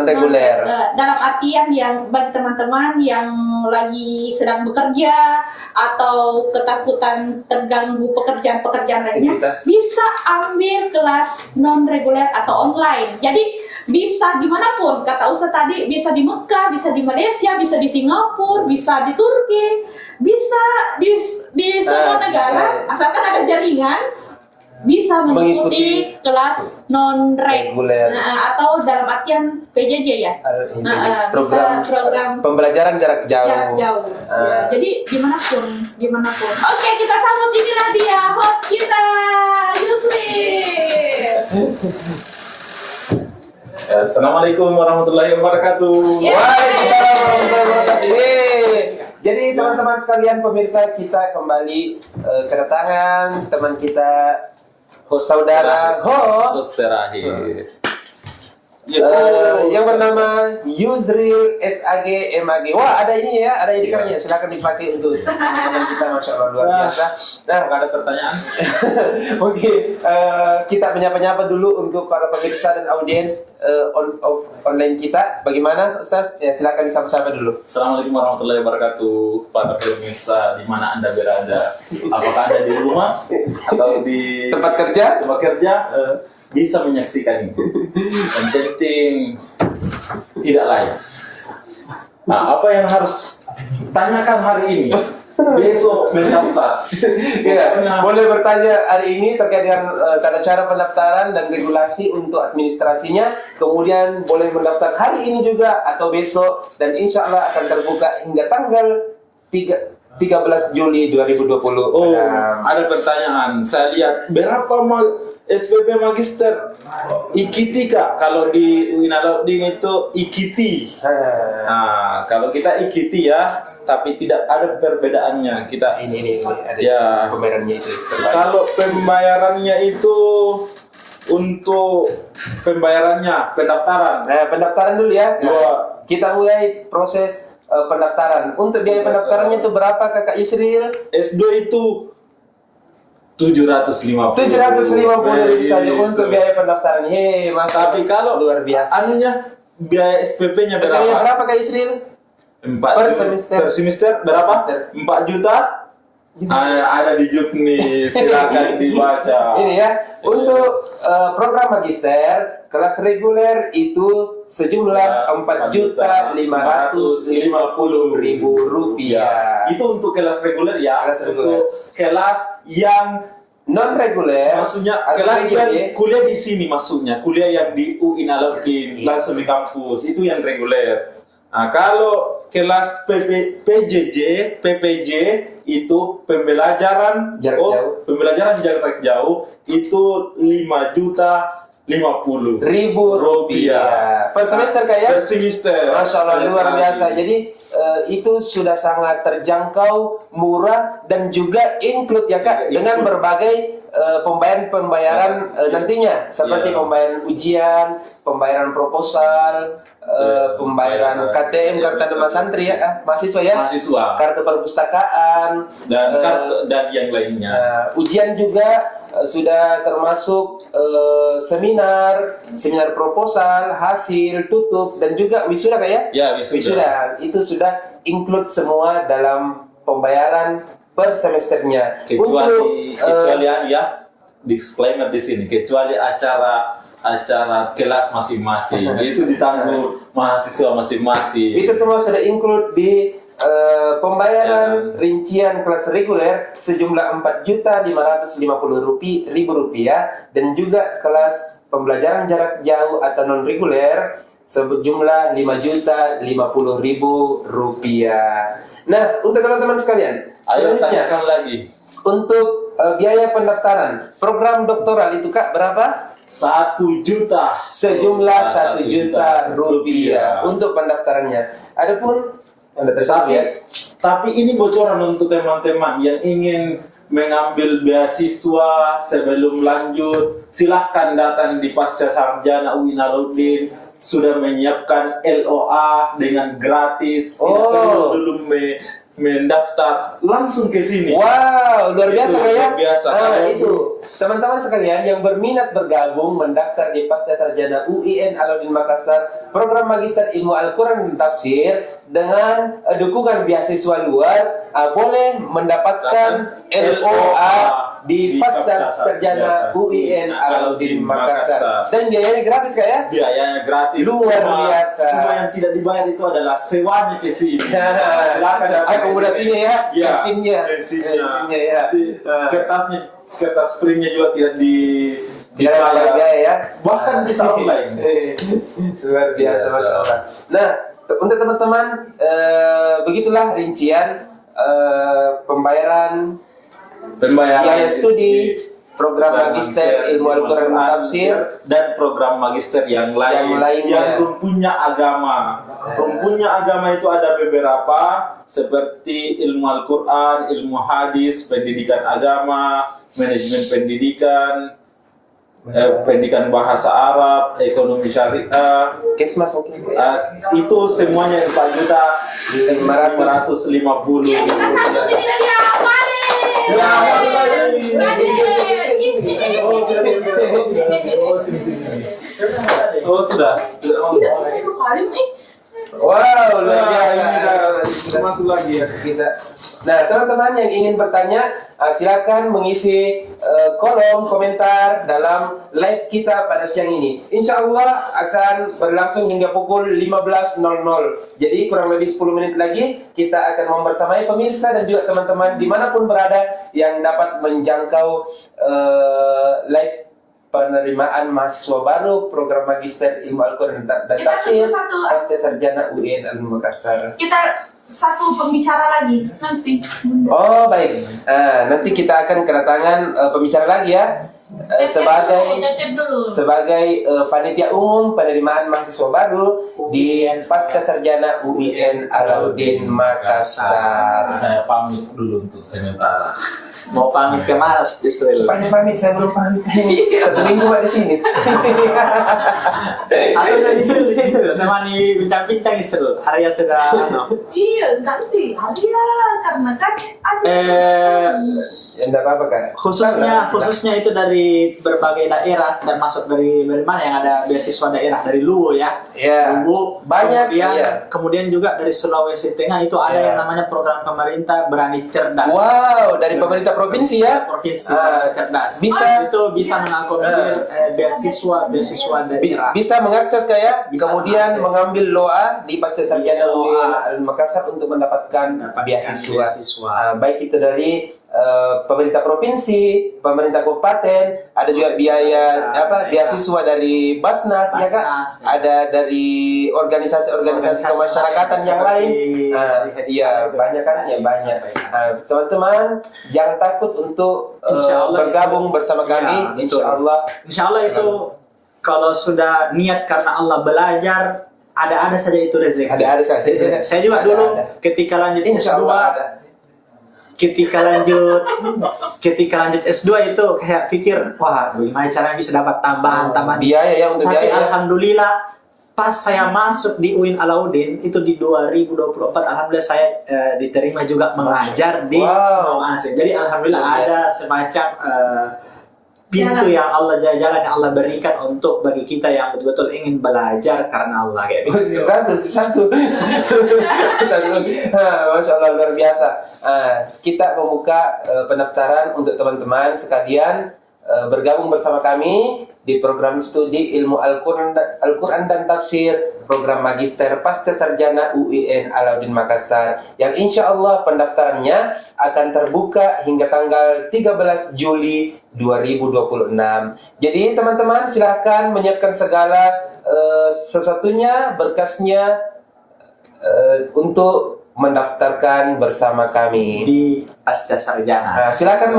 reguler. dalam artian yang bagi teman-teman yang lagi sedang bekerja atau ketakutan terganggu pekerjaan-pekerjaan lainnya, Aktivitas. bisa ambil kelas non reguler atau online. Jadi bisa dimanapun, kata Ustaz tadi, bisa di Mekah, bisa di Malaysia, bisa di Singapura, bisa di Turki, bisa di semua negara, asalkan ada jaringan, bisa mengikuti kelas non Reguler. atau dalam artian PJJ ya. Program, bisa program pembelajaran jarak jauh. jarak jauh. Ya, jadi dimanapun. Oke, kita sambut inilah dia host kita, Yusri. Assalamualaikum warahmatullahi wabarakatuh. Waalaikumsalam warahmatullahi wabarakatuh. Jadi teman-teman sekalian pemirsa, kita kembali kedatangan teman kita, saudara host terakhir. yang bernama Yusril SAG MAG. Wah, ada ini ya, ada editornya. Silakan dipakai untuk teman kita, masya Allah luar biasa. Nah, Nggak ada pertanyaan? Oke, kita menyapa-nyapa dulu untuk para pemirsa dan audiens online kita. Bagaimana, Ustaz? Ya, silakan disapa-sapa dulu. Assalamualaikum warahmatullahi wabarakatuh. Para pemirsa di mana Anda berada, apakah Anda di rumah atau di Tempat kerja? tempat kerja, bisa menyaksikan itu. Yang penting tidak layak. Nah, apa yang harus tanyakan hari ini? Besok mendaftar. Ya, boleh bertanya hari ini terkait dengan tata cara pendaftaran dan regulasi untuk administrasinya. Kemudian boleh mendaftar hari ini juga atau besok, dan insya Allah akan terbuka hingga tanggal 13 Juli 2020. Oh, ada pertanyaan. Saya lihat berapa SPP Magister IKITI Kak? Kalau di UIN Alauddin itu IKITI. Nah, kalau kita IKITI ya, tapi tidak ada perbedaannya. Kita ini ada Ya. pembayarannya itu. kalau pembayarannya itu untuk pembayarannya pendaftaran. Nah, pendaftaran dulu ya. Dua. Nah, kita mulai proses pendaftaran. Untuk biaya pendaftarannya itu berapa Kakak Yusril? S2 itu 750. 750 saja untuk biaya pendaftaran. Hei, Mas. Tapi kalau luar biasa. anunya biaya SPP-nya Biasanya berapa? berapa Kak Yusril? 4 Per semester. Per semester berapa? Semester. 4 juta? Ada di Jukni, silakan dibaca. Ini ya, untuk program magister kelas reguler itu sejumlah 4.550.000 rupiah. Itu untuk kelas reguler ya. Kelas reguler. Untuk kelas yang Non reguler, maksudnya atau kelas PJJ, yang kuliah di sini, maksudnya kuliah yang di UIN Alauddin langsung di kampus itu yang reguler. Nah, kalau kelas PJJ, PPJ itu pembelajaran Jarak jauh. pembelajaran jarak jauh itu 5.050.000 rupiah per semester kayak. per semester. Masya Allah luar Sekali. biasa. Jadi itu sudah sangat terjangkau, murah, dan juga include ya Kak, Ya, dengan include. berbagai pembayaran nantinya, seperti Ya. pembayaran ujian, pembayaran proposal, pembayaran KTM, kartu tanda santri ya, mahasiswa ya, Mahasiswa kartu perpustakaan, dan yang lainnya. ujian juga sudah termasuk seminar proposal, hasil, tutup, dan juga wisuda Kak ya? Ya, wisuda. Itu sudah include semua dalam pembayaran per semesternya. Kecuali ya, disclaimer di sini, kecuali acara kelas masing-masing itu ditanggung mahasiswa masing-masing. Itu semua sudah include di pembayaran rincian kelas reguler sejumlah Rp4.550.000 dan juga kelas pembelajaran jarak jauh atau non reguler sejumlah Rp5.050.000. Nah, untuk teman-teman sekalian, Ayo selanjutnya tanyakan lagi. untuk biaya pendaftaran program doktoral itu Kak berapa? 1 juta. Sejumlah Rp1.000.000 untuk pendaftarannya. Adapun Anda tersebut ya. Tapi ini bocoran untuk teman-teman yang ingin mengambil beasiswa sebelum lanjut, silahkan datang di Pasca Sarjana UIN Alauddin. Sudah menyiapkan LOA dengan gratis, tidak perlu dulu mendaftar, langsung ke sini. Wow, luar biasa Itu ya. luar biasa. Itu teman-teman sekalian yang berminat bergabung mendaftar di Pasca Sarjana UIN Alauddin Makassar, program Magister Ilmu Al-Quran dan Tafsir dengan dukungan beasiswa luar, boleh mendapatkan LOA di Pasca Sarjana UIN Alauddin Makassar. Dan biayanya gratis Kak ya? Biayanya gratis. Luar biasa. Cuma yang tidak dibayar itu adalah sewanya ke sini. Silakan akomodasinya ya, Ya, bensinnya ya. Kertas printnya juga tidak Tidak ada biaya ya. Bahkan bisa online. Luar biasa, Masya Allah. Nah, untuk teman-teman, begitulah rincian pembayaran biaya studi program Magister Ilmu Al-Quran dan Tafsir dan program Magister yang lainnya. Yang rumpunya agama. Rumpunya agama itu ada beberapa seperti ilmu Al-Quran, ilmu hadis, pendidikan agama, manajemen pendidikan, pendidikan bahasa Arab, ekonomi syariah. Kesmas mungkin. Itu semuanya 4.550.000. Ya, kita satu tidak diapa nih. Oh, sudah. Tidak bisa berkali nih. Wow, luar biasa. Kita masuk lagi ya. Nah, teman-teman yang ingin bertanya, silakan mengisi kolom komentar dalam live kita pada siang ini. Insya Allah akan berlangsung hingga pukul 15.00. Jadi kurang lebih 10 menit lagi kita akan membersamai pemirsa dan juga teman-teman dimanapun berada yang dapat menjangkau live penerimaan mahasiswa baru program Magister Ilmu Al-Quran dan Tafsir Pasca Sarjana UIN Alauddin Makassar. Kita satu pembicara lagi nanti. Oh baik, nanti kita akan kedatangan pembicara lagi ya sebagai panitia umum penerimaan mahasiswa baru di Pasca Sarjana UIN Alauddin Makassar. Saya pamit dulu untuk sementara. Mau pamit kemana, Israel? Pamit, saya belum pamit. 1 minggu Pak di sini. Atau dari Israel, temani bincang-bincang Israel. Hari sudah, Iya, nanti ada karena kan ada. Ya enggak apa-apa kan. Khususnya itu dari berbagai daerah dan masuk dari mana yang ada beasiswa daerah dari Luwu ya. Iya. Luwu Banyak. Kemudian juga dari Sulawesi Tengah itu ada yang namanya program pemerintah Berani Cerdas. Wow, dari pemerintah provinsi ya. Provinsi cerdas. Bisa. Itu bisa mengakomodir beasiswa daerah. Bisa mengakses kayak Bisa kemudian mengakses. mengambil LOA di Pasca Sarjana LOA. UIN Makassar untuk mendapatkan beasiswa. Baik itu dari pemerintah provinsi, pemerintah kabupaten, ada juga biaya beasiswa dari Basnas ya Kak. Ada dari organisasi kemasyarakatan yang lain. Iya, banyak kan? Ya banyak. Teman-teman jangan takut untuk bergabung bersama kami. Insya Allah itu kalau sudah niat karena Allah belajar, ada saja itu rezeki. ada saja. Saya juga dulu ketika lanjut Insya S2, Allah ada. ketika lanjut S2 itu kayak pikir, wah gimana caranya bisa dapat tambahan Biaya ya untuk Tapi biaya. alhamdulillah pas saya masuk di UIN Alauddin itu di 2024, alhamdulillah saya diterima juga mengajar di Asing. Jadi alhamdulillah ada semacam pintu yang Allah jalan yang Allah berikan untuk bagi kita yang betul-betul ingin belajar karena Allah kayak gitu. Satu. Masya Allah luar biasa. Kita membuka pendaftaran untuk teman-teman sekalian bergabung bersama kami di program studi ilmu Al-Quran dan Tafsir program Magister Pasca Sarjana UIN Alauddin Makassar yang insya Allah pendaftarannya akan terbuka hingga tanggal 13 Juli 2026. Jadi teman-teman silahkan menyiapkan segala sesuatunya, berkasnya untuk mendaftarkan bersama kami di Pasca Sarjana. Nah, silakan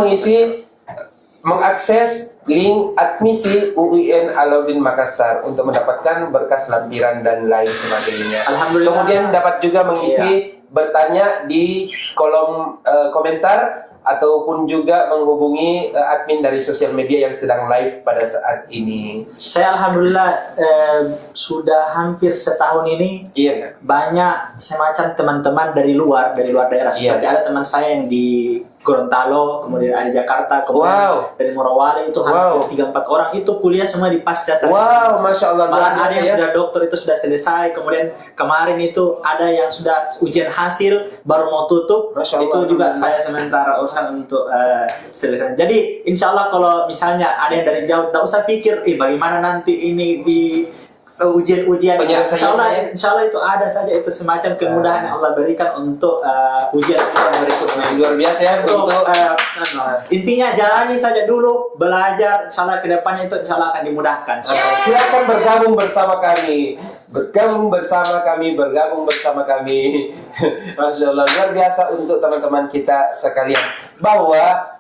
mengakses link admisi UIN Alauddin Makassar untuk mendapatkan berkas lampiran dan lain sebagainya. Alhamdulillah. Kemudian dapat juga mengisi bertanya di kolom komentar ataupun juga menghubungi admin dari sosial media yang sedang live pada saat ini. Saya alhamdulillah sudah hampir setahun ini Iya. banyak semacam teman-teman dari luar daerah. Seperti ada teman saya yang di Gorontalo, kemudian ada Jakarta, kemudian dari Morowali itu hampir 3-4 orang itu kuliah semua di Pasca Sarjana. Wow, masya Allah. Malah ada yang sudah dokter itu sudah selesai, kemudian kemarin itu ada yang sudah ujian hasil baru mau tutup, Masya Allah, itu juga saya sementara urusan untuk selesai. Jadi insya Allah kalau misalnya ada yang dari jauh, tak usah pikir, bagaimana nanti ini di ujian Penyelesaiannya, insya Allah itu ada saja itu semacam kemudahan yang Allah berikan untuk ujian berikutnya. Luar biasa ya Untuk, untuk intinya jalani saja dulu, belajar, insya Allah kedepannya itu insya Allah akan dimudahkan. silakan bergabung bersama kami. Bergabung bersama kami. Masya Allah, luar biasa untuk teman-teman kita sekalian. Bahwa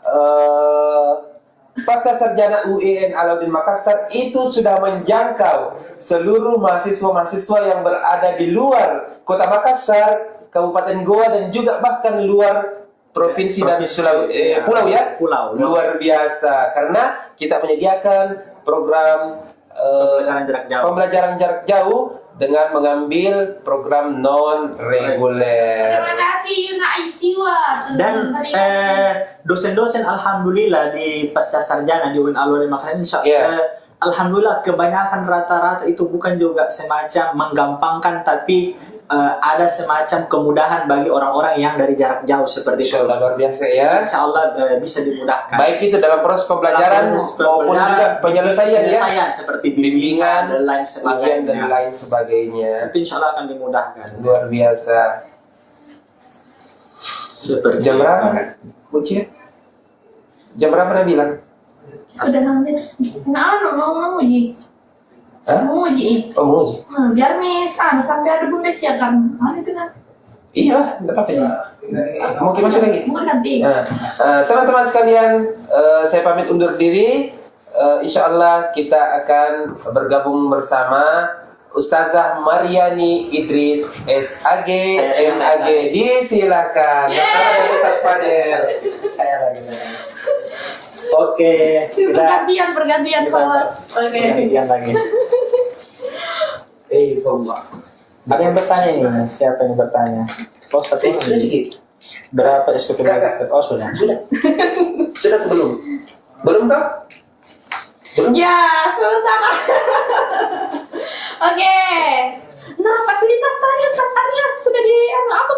Pasca Sarjana UIN Alauddin Makassar itu sudah menjangkau seluruh mahasiswa-mahasiswa yang berada di luar Kota Makassar, Kabupaten Goa, dan juga bahkan luar provinsi dan pulau ya. Pulau. Luar biasa karena kita menyediakan program pembelajaran jarak jauh dengan mengambil program non-reguler. Terima kasih Yuna Isiwa. Dan dosen-dosen alhamdulillah di Pasca Sarjana di UIN Alauddin Makassar alhamdulillah kebanyakan rata-rata itu bukan juga semacam menggampangkan, tapi ada semacam kemudahan bagi orang-orang yang dari jarak jauh seperti itu. Insya Allah luar biasa ya. Insya Allah bisa dimudahkan. Baik itu dalam proses pembelajaran maupun juga penyelesaian ya. Seperti bimbingan dan lain ujian dan sebagainya. lain sebagainya. Itu insya Allah akan dimudahkan. Luar biasa. Seperti Jam berapa, Buci? Jam berapa Nabila? Sudah 6 menit. Nah, mau uji. Hah? Mau uji. Oh, mau uji? Biar sampai ada bunda siapkan. Mana itu nanti? Iya, tidak apa-apa ya. Mungkin masih lagi. Mungkin nanti. Nah, teman-teman sekalian, saya pamit undur diri. Insya Allah kita akan bergabung bersama Ustazah Mariani Idris SAG MAG. Disilakan. Ustaz Fadel. saya lagi. Oke, kita Pergantian host. Oke. gantian lagi. Ada yang bertanya nih, siapa yang bertanya? Oh, tapi berapa SPP Magister? Oh, sudah. Sudah atau belum? Belum toh? Belum? Ya, sebentar. Oke. Nah, fasilitas tadi Ustaz Arya sudah di apa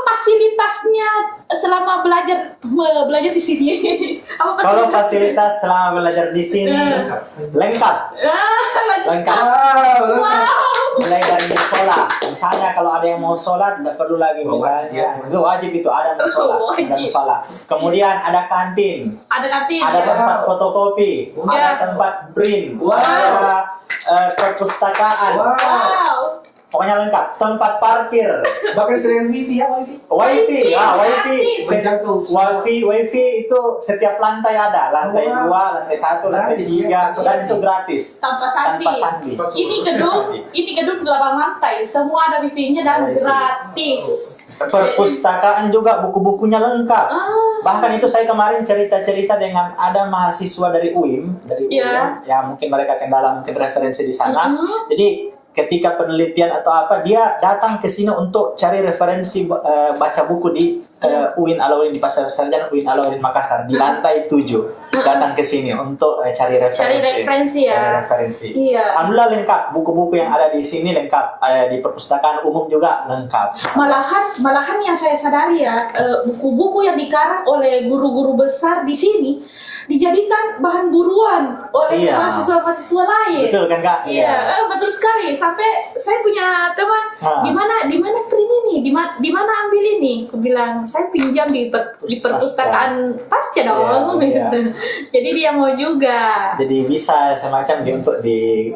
fasilitasnya selama belajar di sini? Apa Kalau fasilitas selama belajar di sini lengkap. Lengkap. Mulai dari sholat. Misalnya kalau ada yang mau sholat, tidak perlu lagi misalnya. Itu wajib itu ada yang mau sholat. Kemudian ada kantin. Ada tempat fotokopi. Ada tempat print. Ada perpustakaan. Pokoknya lengkap. Tempat parkir. Bahkan selain wifi ya, wifi. Wifi itu setiap lantai ada. Lantai 2, lantai 1, lantai 3, dan itu gratis. tanpa sandi. Ini gedung 8 lantai. Semua ada wifi-nya dan gratis. Perpustakaan juga buku-bukunya lengkap. Bahkan itu saya kemarin cerita-cerita dengan ada mahasiswa dari UIM, ya mungkin mereka kendala mungkin referensi di sana. Jadi ketika penelitian atau apa dia datang ke sini untuk cari referensi baca buku di UIN Alauddin di Pasca Sarjana UIN Alauddin Makassar di lantai 7 datang ke sini untuk cari referensi. Cari referensi ya. Cari referensi. Iya. Alhamdulillah lengkap, buku-buku yang ada di sini lengkap, di perpustakaan umum juga lengkap. Malahan yang saya sadari ya, buku-buku yang dikarang oleh guru-guru besar di sini dijadikan bahan buruan oleh Iya. mahasiswa-mahasiswa lain. Betul kan Kak? Iya, betul sekali. Sampai saya punya teman, di mana print ini, di mana ambil ini? Aku bilang saya pinjam di perpustakaan pasca dong. Iya, gitu. Jadi dia mau juga. Jadi bisa semacam untuk di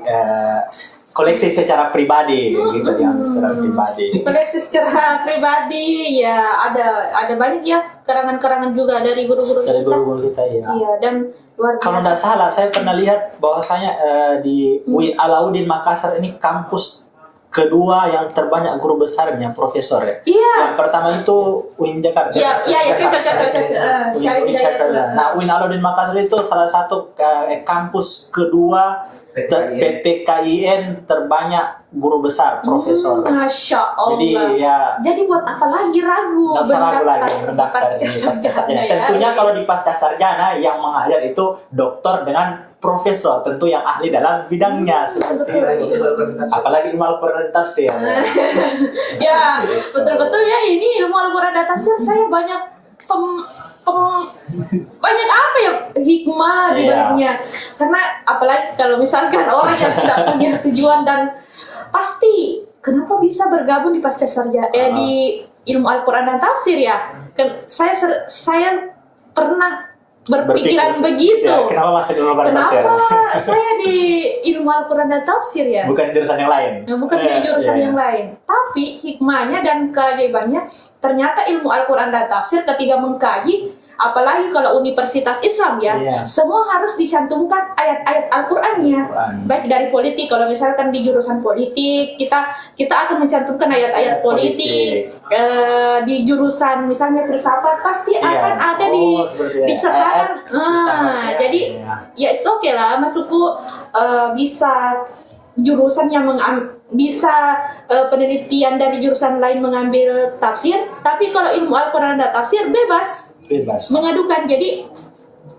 koleksi secara pribadi gitu yang secara pribadi. Koleksi secara pribadi ya ada banyak ya karangan-karangan juga dari guru-guru Dari kita. guru-guru kita ya. Iya, dan luar Kalau biasa. tidak salah, saya pernah lihat bahwasanya di UIN Alauddin Makassar ini kampus kedua yang terbanyak guru besarnya profesor ya. Iya. Yang pertama itu UIN Jakarta. Iya, cocok. Syarif UIN Hidayatullah. Jakarta. Nah, UIN Alauddin Makassar itu salah satu kampus kedua PTKIN terbanyak guru besar profesor. Masya Allah. Jadi ya Jadi buat apa lagi ragu? nggak usah ragu lagi mendaftar mendaftar pasca di pasca sarjana. sarjana ya. Tentunya kalau di pasca sarjana yang mengajar itu doktor dengan profesor, tentu yang ahli dalam bidangnya seperti itu. Apalagi ilmu Al-Quran dan tafsir. Ya, betul-betul ya, ini ilmu Al-Quran dan tafsir saya banyak banyak apa ya, hikmah di Iya. baliknya. Karena apalagi kalau misalkan orang yang tidak punya tujuan dan pasti kenapa bisa bergabung di pasca sarjana di ilmu Al-Quran dan tafsir ya. Saya pernah berpikiran begitu. Ya, kenapa masuk ilmu Al-Quran dan tafsir? Kenapa saya di ilmu Al-Quran dan tafsir ya? Bukan jurusan yang lain. Bukan di jurusan yang lain. Tapi hikmahnya dan keajaibannya, ternyata ilmu Al-Quran dan tafsir ketika mengkaji, apalagi kalau universitas Islam ya, Iya. semua harus dicantumkan ayat-ayat Al-Qur'annya. Baik dari politik, kalau misalkan di jurusan politik, kita akan mencantumkan ayat-ayat politik. Di jurusan misalnya filsafat pasti akan ada disertakan. Jadi ya it's okay lah, masukku bisa jurusan yang bisa penelitian dari jurusan lain mengambil tafsir, tapi kalau ilmu Al-Quran dan tafsir bebas mengadukan. Jadi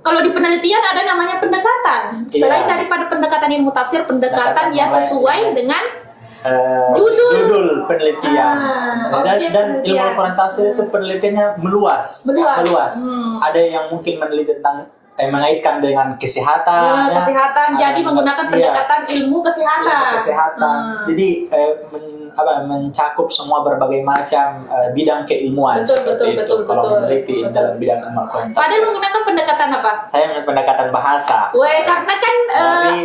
kalau di penelitian ada namanya pendekatan. Selain daripada pendekatan ilmu tafsir, pendekatan yang sesuai dengan judul penelitian. Dan ilmu Al-Quran tafsir itu penelitiannya meluas. Ada yang mungkin meneliti tentang mengaitkan dengan kesehatan. Jadi menggunakan pendekatan ilmu kesehatan. Jadi mencakup semua berbagai macam bidang keilmuan. Betul. Kalau meneliti dalam bidang ilmu Al-Quran tafsir. Fadil menggunakan pendekatan apa? Saya menggunakan pendekatan bahasa. Karena kan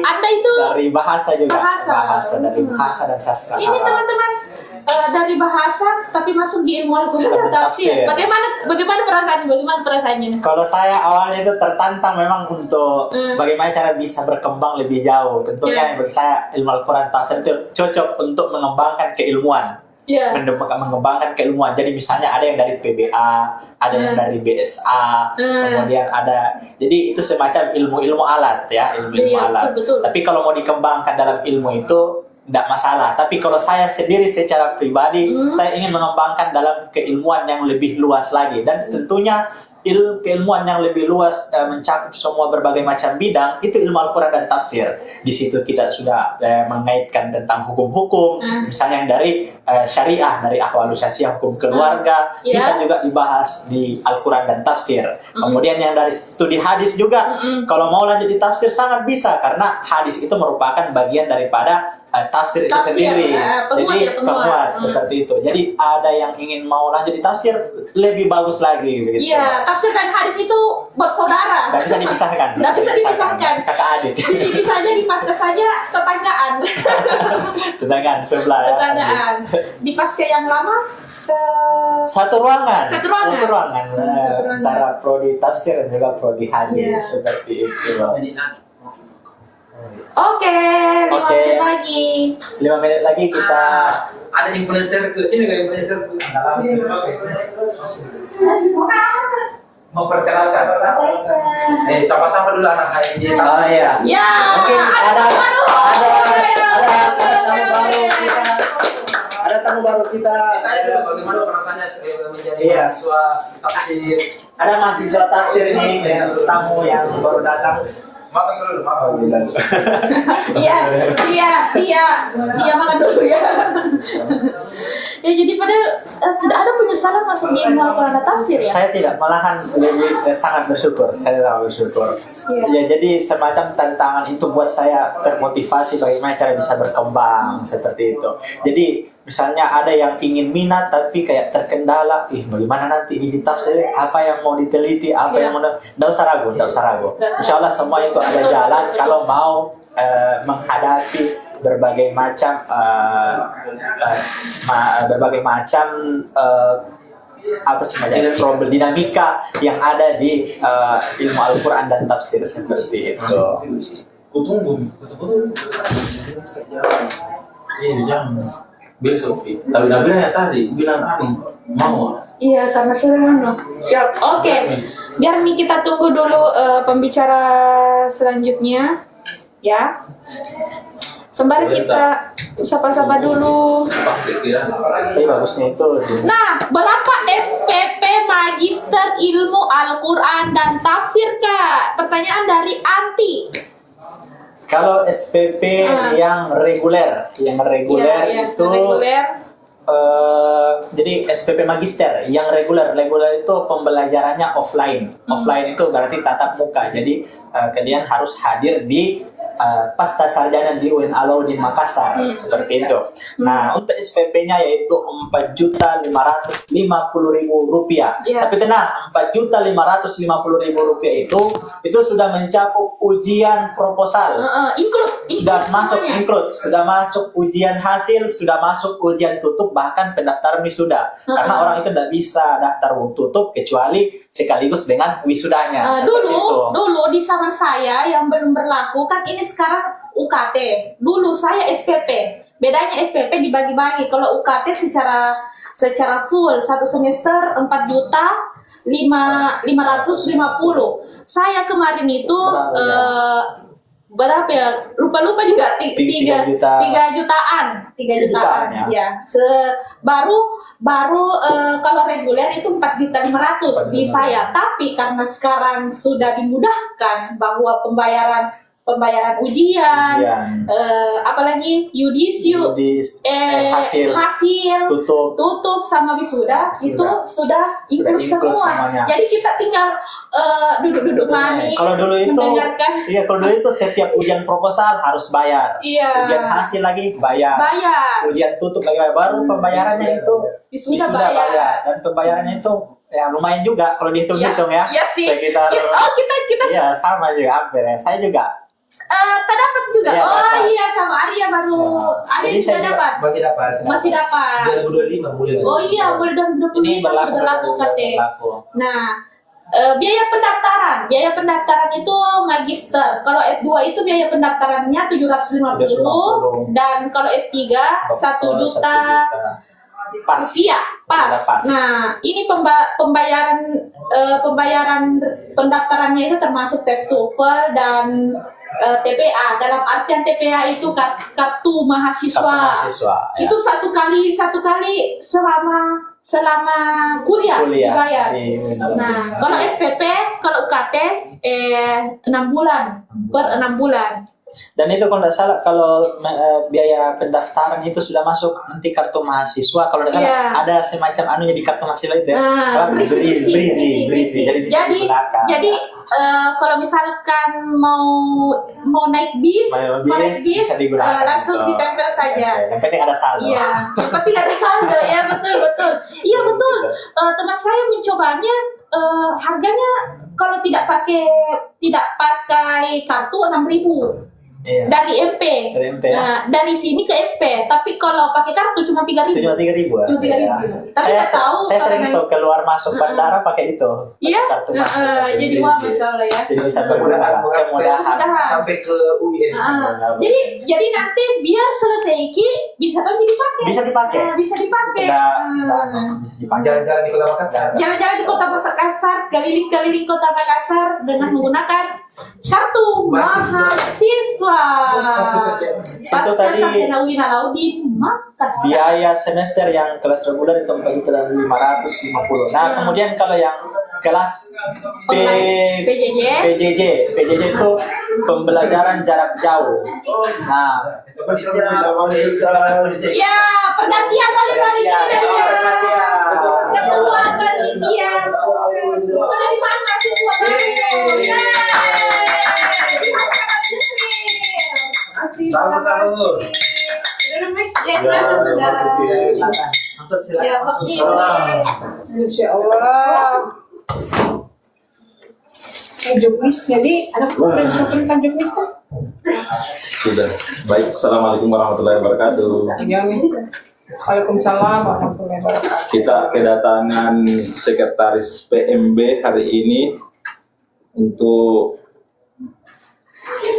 Anda itu dari bahasa juga. Dari Hmm. bahasa dan sastra. Ini teman-teman dari bahasa tapi masuk di ilmu Al-Quran dan tafsir. Bagaimana perasaannya? Kalau saya awalnya itu tertantang memang untuk bagaimana cara bisa berkembang lebih jauh. Tentunya bagi saya ilmu Al-Quran tafsir itu cocok untuk mengembangkan keilmuan. Mengembangkan keilmuan. Jadi misalnya ada yang dari PBA, ada yang dari BSA, kemudian ada. Jadi itu semacam ilmu-ilmu alat ya, ilmu-ilmu alat. Betul. Tapi kalau mau dikembangkan dalam ilmu itu tidak masalah. Tapi kalau saya sendiri secara pribadi, saya ingin mengembangkan dalam keilmuan yang lebih luas lagi. Dan tentunya keilmuan yang lebih luas mencakup semua berbagai macam bidang, itu ilmu Al-Quran dan tafsir. Di situ kita sudah mengaitkan tentang hukum-hukum, misalnya yang dari syariah, dari ahwalus syariah, hukum keluarga, bisa juga dibahas di Al-Quran dan tafsir. Kemudian yang dari studi hadis juga, kalau mau lanjut di tafsir sangat bisa, karena hadis itu merupakan bagian daripada tafsir itu sendiri. Jadi penguat seperti itu. Jadi ada yang ingin mau lanjut di tafsir, lebih bagus lagi begitu. Iya, tafsir dan hadis itu bersaudara. Tidak bisa dipisahkan. Tidak bisa dipisahkan. Kakak adik. Di sini saja, di pasca saja tetanggaan. Tetanggaan sebelah. Tetanggaan. Di pasca yang lama satu ruangan. Satu ruangan. Antara prodi tafsir dan juga prodi hadis seperti itu. Oke, 5 menit lagi. 5 menit lagi kita Ada influencer ke sini, nggak influencer? Memperkenalkan. Sama-sama dulu anak HMJ. Oh iya. Ya. Mungkin ada tamu baru kita. Ada tamu datang baru kita bagaimana perasaannya menjadi Iya. mahasiswa tafsir. ada mahasiswa tafsir ini tamu yang baru datang. Iya makan dulu ya. Ya jadi padahal tidak ada penyesalan masuk di ilmu Al-Quran dan tafsir ya. Saya tidak, malahan lebih sangat bersyukur. Saya sangat bersyukur. Ya, jadi semacam tantangan itu buat saya termotivasi bagaimana cara bisa berkembang seperti itu. Jadi misalnya ada yang ingin minat tapi kayak terkendala, bagaimana nanti ini ditafsir, apa yang mau diteliti, apa yang mau, nggak usah ragu. Insya Allah semua itu ada jalan kalau mau menghadapi berbagai macam apa semacam problem dinamika yang ada di ilmu Al-Quran dan tafsir seperti itu. Besok, tapi Nabilnya tadi bilang mau. Iya, karena sudah siap. Oke, biar nih kita tunggu dulu pembicara selanjutnya, ya. Sembari kita sapa-sapa dulu. Tapi bagusnya itu Nah, berapa SPP Magister Ilmu Al-Quran dan Tafsir, Kak? Pertanyaan dari Anti. kalau SPP yang reguler Iya, itu reguler. jadi SPP Magister yang reguler itu pembelajarannya offline. Offline itu berarti tatap muka. Jadi kalian harus hadir di pasca sarjana di UIN Alauddin Makassar seperti itu. Nah, untuk SPP-nya yaitu Rp4.550.000. Iya. Tapi tenang, Rp4.550.000 itu sudah mencakup ujian proposal. Sudah masuk semuanya. sudah masuk ujian hasil, sudah masuk ujian tutup, bahkan pendaftaran wisuda. Karena orang itu tidak bisa daftar tutup kecuali sekaligus dengan wisudanya. Seperti itu. Dulu di zaman saya yang belum berlaku kan ini sekarang UKT. Dulu saya SPP. Bedanya SPP dibagi-bagi. Kalau UKT secara full satu semester 4.550.000. Saya kemarin itu berapa ya? Lupa juga 3 jutaan ya. Baru kalau reguler itu 4.500.000 di saya. Tapi karena sekarang sudah dimudahkan bahwa pembayaran ujian, apalagi yudisium, hasil tutup sama wisuda itu sudah include semua. Semuanya. Jadi kita tinggal duduk-duduk manis. Kalau dulu mendengarkan. itu setiap ujian proposal harus bayar. Iya. Ujian hasil lagi bayar. Ujian tutup lagi bayar. Baru pembayarannya itu Wisuda bayar. Dan pembayarannya itu ya lumayan juga kalau dihitung-hitung ya. Iya sih. Sekitar kita ya sama juga hampir ya. Saya juga dapat juga. Iya, dapat. Iya sama Arya baru. Arya Jadi juga saya dapat. Masih dapat. 2025 mulai. Oh iya, mulai dari 2025 ini berlaku Kate. berlaku. Nah, biaya pendaftaran itu magister. Kalau S2 itu biaya pendaftarannya 750 dan kalau S3 1 juta rupiah pas. Nah, ini pembayaran pendaftarannya itu termasuk tes TOEFL dan TPA. Dalam artian TPA itu kartu mahasiswa. Ya. Itu satu kali selama kuliah dibayar. Nah, kalau SPP, kalau UKT 6 bulan per 6 bulan. Dan itu kalau tidak salah kalau biaya pendaftaran itu sudah masuk nanti kartu mahasiswa. Kalau tidak salah ada semacam anunya di kartu mahasiswa itu ya. Berisi. Jadi kalau misalkan mau naik bis, langsung ditempel saja. Yang penting ada saldo. Iya, yang penting ada saldo ya, betul. Iya betul. Teman saya mencobanya, harganya kalau tidak pakai kartu 6.000. Iya. Dari MP. Ya. Nah, dari sini ke MP. Tapi kalau pakai kartu cuma 3.000. Cuma 3.000. Cuma 3.000. Tapi nggak tahu. Saya sering itu keluar masuk bandara pakai itu. Iya. Kartu masuk. Jadi wah, masya Allah ya. Jadi bisa kemudahan sampai ke UIN. Jadi nanti biar selesai bisa kan dipakai. Bisa dipakai. Bisa dipakai. Bisa dipakai. Jalan-jalan di Kota Makassar. Jalan-jalan di Kota Makassar, keliling-keliling Kota Makassar dengan menggunakan kartu mahasiswa. mahasiswa Itu tadi sarjana UIN Alauddin Makassar. biaya semester yang kelas reguler itu 4.550. Nah, kemudian kalau yang kelas Online, PJJ. PJJ itu pembelajaran jarak jauh. Nah, Ya, pergantian kali-kali Ya, ya. Ketua panitia. Dari mana siswa baru? Sama-sama. Ya, Insya Allah. Juknis, jadi ada perintah juknis kan? Sudah. Baik, Assalamualaikum warahmatullahi wabarakatuh. Waalaikumsalam warahmatullahi wabarakatuh. Kita kedatangan sekretaris PMB hari ini untuk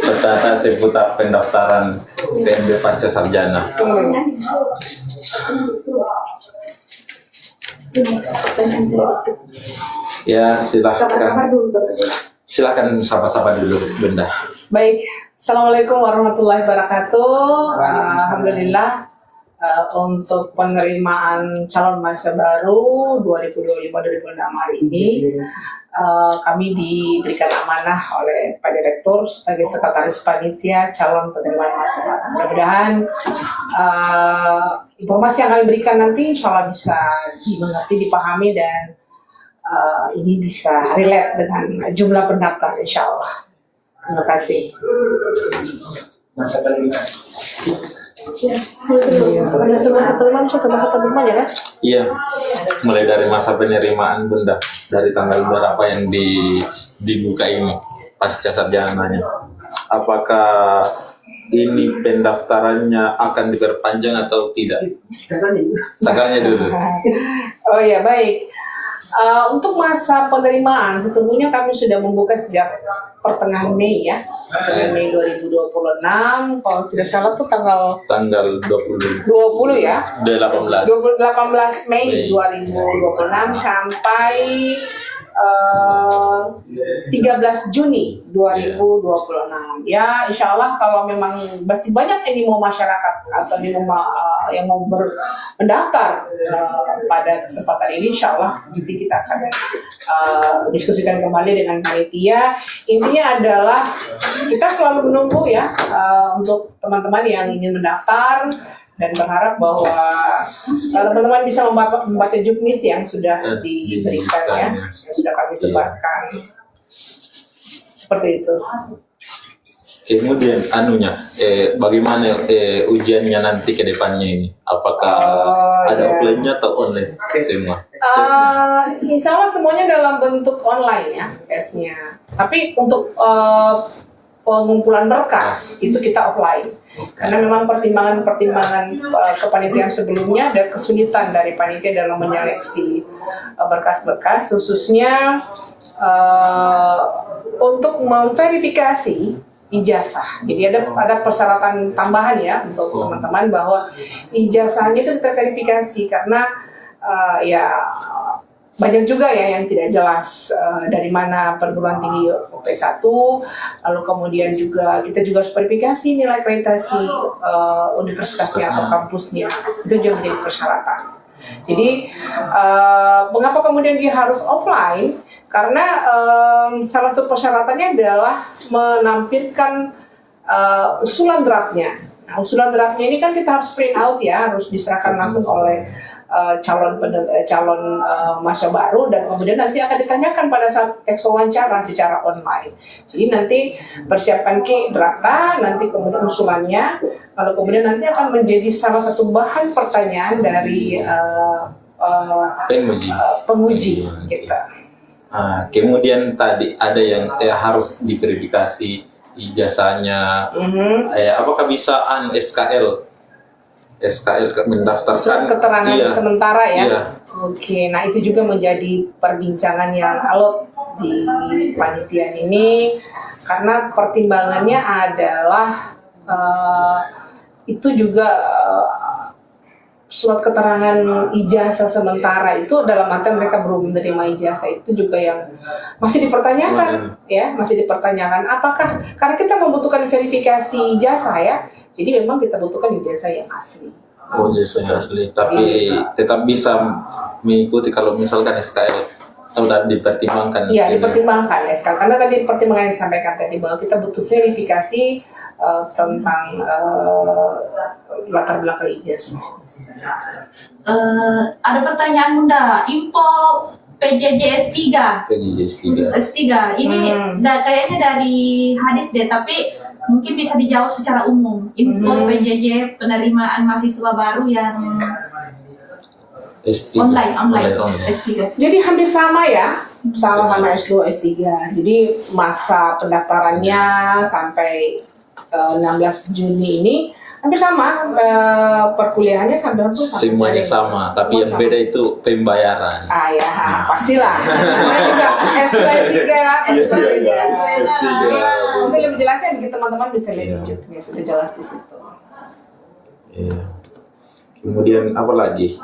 berdata seputar pendaftaran PMB Pasca Sarjana. Ya, silakan sapa-sapa dulu, Bunda. Baik, Assalamualaikum warahmatullahi wabarakatuh. Alhamdulillah untuk penerimaan calon mahasiswa baru 2025-2026 hari ini kami diberikan amanah oleh Pak Direktur sebagai sekretaris panitia calon penerimaan mahasiswa baru. Mudah-mudahan informasi yang kami berikan nanti insya Allah bisa dimengerti, dipahami, dan ini bisa relate dengan jumlah pendaftar insya Allah. Terima kasih. masa penerimaan. Masa penerimaan ya kan? Iya, mulai dari masa penerimaan Bunda, dari tanggal berapa yang dibuka ini pasca sarjananya. Apakah ini pendaftarannya akan diperpanjang atau tidak? Tanggalnya dulu. Oh ya, baik. Untuk masa penerimaan sesungguhnya kami sudah membuka sejak pertengahan Mei ya, pertengahan Mei 2026. Kalau tidak salah tuh tanggal 20 ya, 18. 18 Mei 2026 sampai 13 Juni 2026. Ya, insya Allah kalau memang masih banyak yang mau masyarakat atau yang mau mendaftar pada kesempatan ini, insya Allah nanti kita akan diskusikan kembali dengan panitia. Intinya adalah kita selalu menunggu ya untuk teman-teman yang ingin mendaftar, dan berharap bahwa teman-teman bisa membaca juknis yang sudah diberikan ya, yang sudah kami sebarkan. Seperti itu. Kemudian bagaimana ujiannya nanti ke depannya ini? Apakah ada offline-nya atau online semua? Insya Allah semuanya dalam bentuk online ya tesnya. Tapi untuk pengumpulan berkas itu kita offline. Karena memang pertimbangan kepanitiaan sebelumnya ada kesulitan dari panitia dalam menyeleksi berkas-berkas, khususnya untuk memverifikasi ijazah. Jadi ada persyaratan tambahan ya untuk teman-teman bahwa ijazahnya itu kita verifikasi karena ya banyak juga ya yang tidak jelas dari mana perguruan tinggi S1, lalu kemudian kita juga harus verifikasi nilai akreditasi universitasnya atau kampusnya, itu juga menjadi persyaratan. Jadi mengapa kemudian dia harus offline? Karena salah satu persyaratannya adalah menampilkan usulan draftnya. Nah, usulan draftnya ini kan kita harus print out ya, harus diserahkan langsung oleh calon mahasiswa baru, dan kemudian nanti akan ditanyakan pada saat tes wawancara secara online. Jadi nanti persiapkan data, nanti kemudian usulannya, lalu kemudian nanti akan menjadi salah satu bahan pertanyaan dari penguji gitu. Kemudian tadi ada yang harus diverifikasi ijazahnya. Apakah bisa SKL mendaftarkan surat keterangan sementara ya. Iya. Oke, nah itu juga menjadi perbincangan yang alot di panitiaan ini, karena pertimbangannya adalah itu juga surat keterangan ijazah sementara itu dalam artian mereka belum menerima ijazah itu juga yang masih dipertanyakan ya, masih dipertanyakan apakah karena kita membutuhkan verifikasi ijazah ya, jadi memang kita butuhkan ijazah yang asli. Oh, ijazah asli, tapi tetap bisa mengikuti kalau misalkan SKL sudah dipertimbangkan. Iya, dipertimbangkan SKL karena tadi pertimbangan yang disampaikan tadi bahwa kita butuh verifikasi tentang latar belakang ijazah. Ada pertanyaan Bunda, info PJJ S3. Khusus S3. Ini kayaknya dari hadis deh, tapi mungkin bisa dijawab secara umum. Info PJJ penerimaan mahasiswa baru yang S3. online. S3. Jadi hampir sama ya, sama S2, S3. Jadi masa pendaftarannya sampai 16 Juni ini hampir sama, perkuliahannya sampai hampir sama. Semuanya sama, tapi yang beda itu pembayaran. Ya, pastilah. Namanya juga S2, S3. Untuk lebih jelasnya bagi teman-teman bisa lihat YouTube ya, sudah jelas di situ. Iya. Kemudian apa lagi?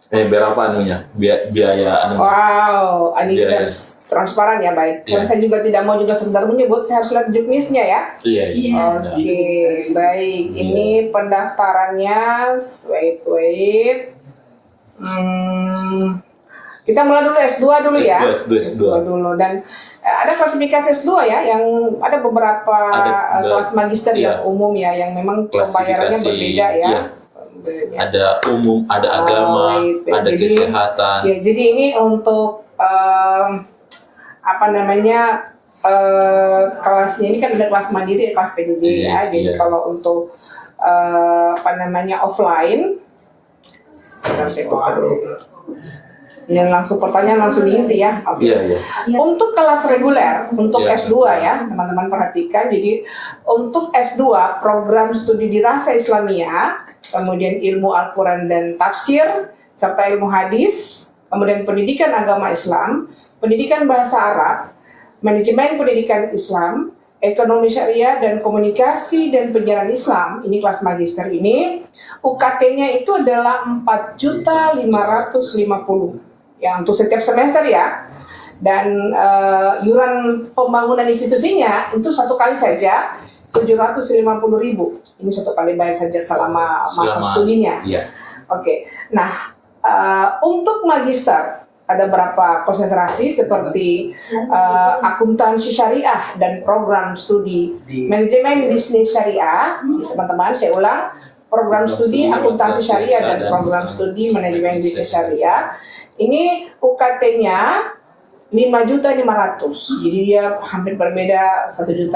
Berapa anunya? Biaya anunya? Wow, ini Biaya. transparan ya, baik. Iya. Saya juga tidak mau juga sebentar menyebut, saya harus lihat juknisnya ya. Iya. Oke, baik. Ini pendaftarannya, wait. Kita mulai dulu S2 dulu ya. S2 dulu, dan ada klasifikasi S2 ya, yang ada beberapa kelas magister yang umum ya, yang memang pembayarannya berbeda ya. Iya. Ada umum, ada agama, ada jadi, kesehatan. Ya, jadi ini untuk kelasnya ini kan ada kelas mandiri, kelas PJJ ya. Jadi kalau untuk offline, sebentar saya buka dulu. Yang langsung pertanyaan langsung diinti ya. Iya. Untuk kelas reguler, untuk S2 ya, teman-teman perhatikan. Jadi untuk S2 program studi dirasa Islamiyah, kemudian ilmu Al-Quran dan tafsir, serta ilmu hadis, kemudian pendidikan agama Islam, pendidikan bahasa Arab, manajemen pendidikan Islam, ekonomi syariah dan komunikasi dan penyiaran Islam, ini kelas magister ini, UKT-nya itu adalah 4.550.000 ya untuk setiap semester ya. Dan iuran pembangunan institusinya itu satu kali saja 750.000. Ini satu kali bayar saja selama masa studinya. Iya. Oke. Nah, untuk magister ada berapa konsentrasi seperti akuntansi syariah dan program studi manajemen bisnis syariah. Teman-teman, saya ulang, program studi akuntansi syariah dan program studi manajemen bisnis syariah. Ini UKT-nya 5.500.000, jadi dia hampir berbeda 1.050.000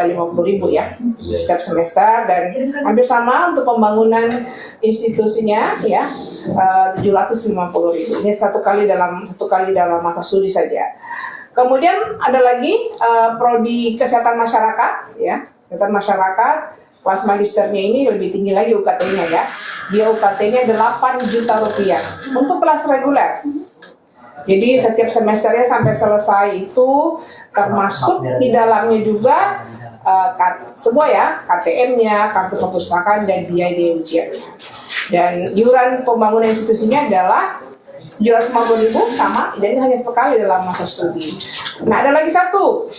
ya setiap semester, dan hampir sama untuk pembangunan institusinya ya 750.000. Ini satu kali dalam masa studi saja. Kemudian ada lagi prodi kesehatan masyarakat ya, kesehatan masyarakat. Kelas magisternya ini lebih tinggi lagi UKT-nya ya. Dia UKT-nya 8 juta rupiah untuk kelas reguler. Jadi setiap semesternya sampai selesai itu termasuk di dalamnya juga semua ya, KTM-nya, kartu perpustakaan dan biaya ujiannya. Dan iuran pembangunan institusinya adalah 750.000 sama, dan ini hanya sekali dalam masa studi. Nah, ada lagi satu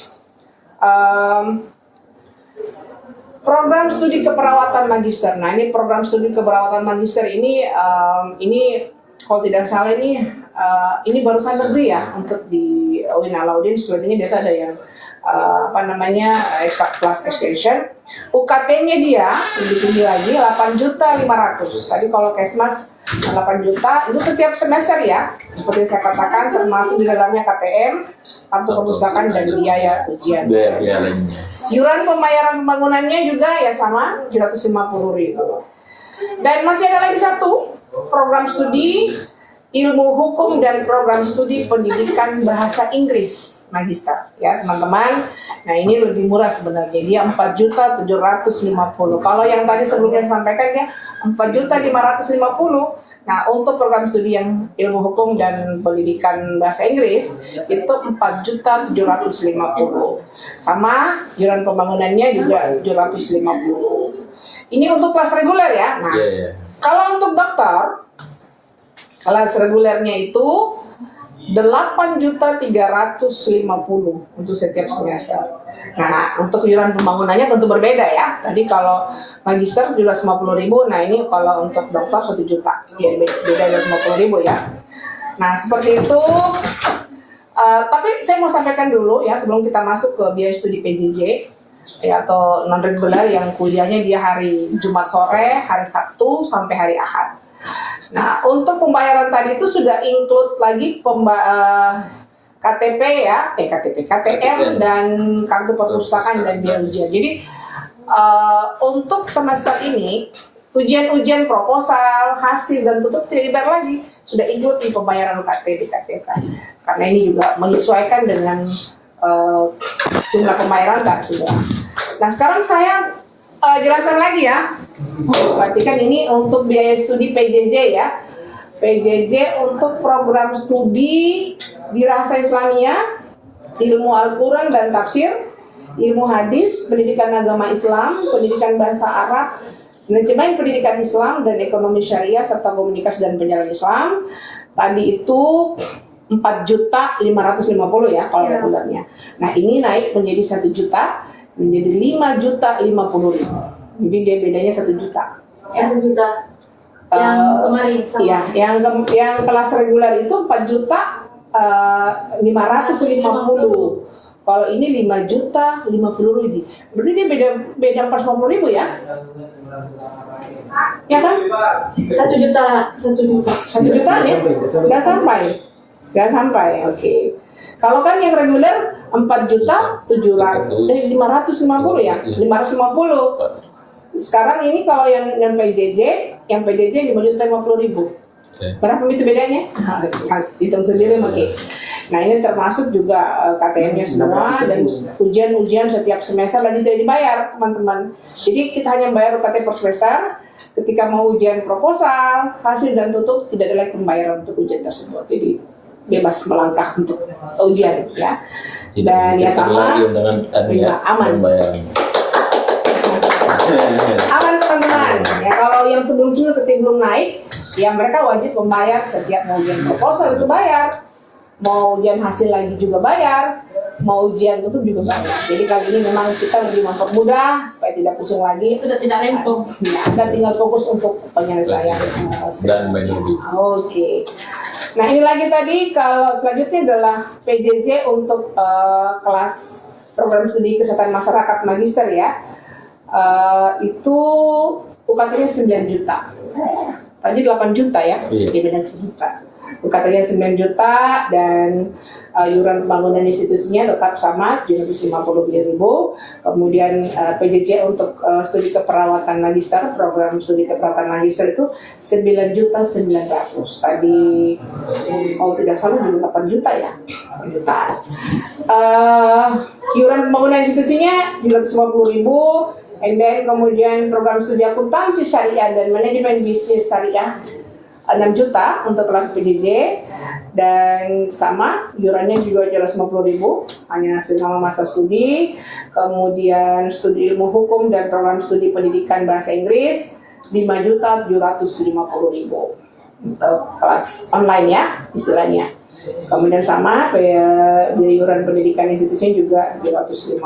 program studi keperawatan magister. Nah, ini program studi keperawatan magister ini kalau tidak salah ini barusan negeri ya, untuk di UIN Alauddin. Sebenarnya biasa ada yang extra class extension. UKT-nya dia lebih tinggi lagi 8.500.000. Tadi kalau Kesmas 8 juta itu setiap semester ya. Seperti saya katakan, termasuk di dalamnya KTM, kartu perpustakaan dan biaya ujian. Biaya lainnya. Iuran pembayaran pembangunannya juga ya sama 750.000. Dan masih ada lagi satu program studi ilmu hukum dan program studi pendidikan bahasa Inggris magister ya teman-teman. Nah, ini lebih murah sebenarnya, dia 4.750.000. Kalau yang tadi sebelumnya sampaikan ya 4.550.000. Nah, untuk program studi yang ilmu hukum dan pendidikan bahasa Inggris itu 4.750.000. Sama iuran pembangunannya juga 750. Ini untuk kelas reguler ya. Nah, Kalau untuk dokter, kelas regulernya itu 8.350.000 untuk setiap semester. Nah, untuk iuran pembangunannya tentu berbeda ya. Tadi kalau magister 750.000, nah ini kalau untuk dokter 1 juta, ya beda 50.000 ya. Nah, seperti itu. Tapi saya mau sampaikan dulu ya sebelum kita masuk ke biaya studi PJJ ya, atau non reguler yang kuliahnya dia hari Jumat sore, hari Sabtu sampai hari Ahad. Nah, untuk pembayaran tadi itu sudah include lagi KTP ya, KTM dan kartu perpustakaan dan biaya ujian. Jadi untuk semester ini ujian-ujian proposal, hasil dan tutup tidak dibayar lagi, sudah include di pembayaran UKT di KTK. Karena ini juga menyesuaikan dengan jumlah pembayaran tak semua. Nah, sekarang saya jelaskan lagi ya. Perhatikan ini untuk biaya studi PJJ ya. PJJ untuk program studi dirasa Islamiyah, ilmu Al-Quran dan tafsir, ilmu hadis, pendidikan agama Islam, pendidikan bahasa Arab, manajemen pendidikan Islam dan ekonomi syariah serta komunikasi dan penyiaran Islam. Tadi itu 4.550.000 ya kalau regulernya. Nah, ini naik menjadi 1 juta, menjadi 5.050.000. Jadi dia bedanya 1 juta. 1 juta. Yang kemarin sama. Iya, yang kelas reguler itu 4.550.000. Kalau ini 5.050.000. Berarti dia beda 450.000 ya? Ya kan? 1 juta. 1 juta. 1 juta ya? Nggak sampai, oke. Kalau kan yang reguler 550 ya, 550. Sekarang ini kalau yang PJJ 5.050.000. Berapa itu bedanya? Hitung sendiri, oke. Nah, ini termasuk juga KTM-nya semua dan ujian-ujian setiap semester lagi tidak dibayar, teman-teman. Jadi kita hanya bayar UKT per semester. Ketika mau ujian proposal, hasil dan tutup tidak ada lagi pembayaran untuk ujian tersebut. Jadi bebas melangkah untuk ujian ya. Dan ya sama aman. Aman teman-teman. Ya, kalau yang sebelum-sebelum ketika belum naik, ya mereka wajib membayar setiap mau ujian proposal itu bayar. Mau ujian hasil lagi juga bayar, mau ujian tutup juga bayar. Jadi kali ini memang kita lebih mempermudah supaya tidak pusing lagi. Sudah tidak rempong. Nah, dan tinggal fokus untuk penyelesaian dan menubis. Oke. Nah, ini lagi tadi kalau selanjutnya adalah PJJ untuk kelas program studi kesehatan masyarakat magister ya. Itu UKT-nya 9 juta. Tadi 8 juta ya, dia beda 1 juta. UKT-nya 9 juta dan iuran pembangunan institusinya tetap sama 750.000. Kemudian PJJ untuk studi keperawatan magister, program studi keperawatan magister itu 9.900.000. Tadi kalau tidak salah juga 8 juta ya. Iuran pembangunan institusinya 750.000. And then kemudian program studi akuntansi syariah dan manajemen bisnis syariah 6 juta untuk kelas PJJ dan sama iurannya juga 750.000 hanya selama masa studi. Kemudian studi ilmu hukum dan program studi pendidikan bahasa Inggris 5.750.000 untuk kelas online ya istilahnya. Kemudian sama biaya iuran pendidikan institusinya juga 250.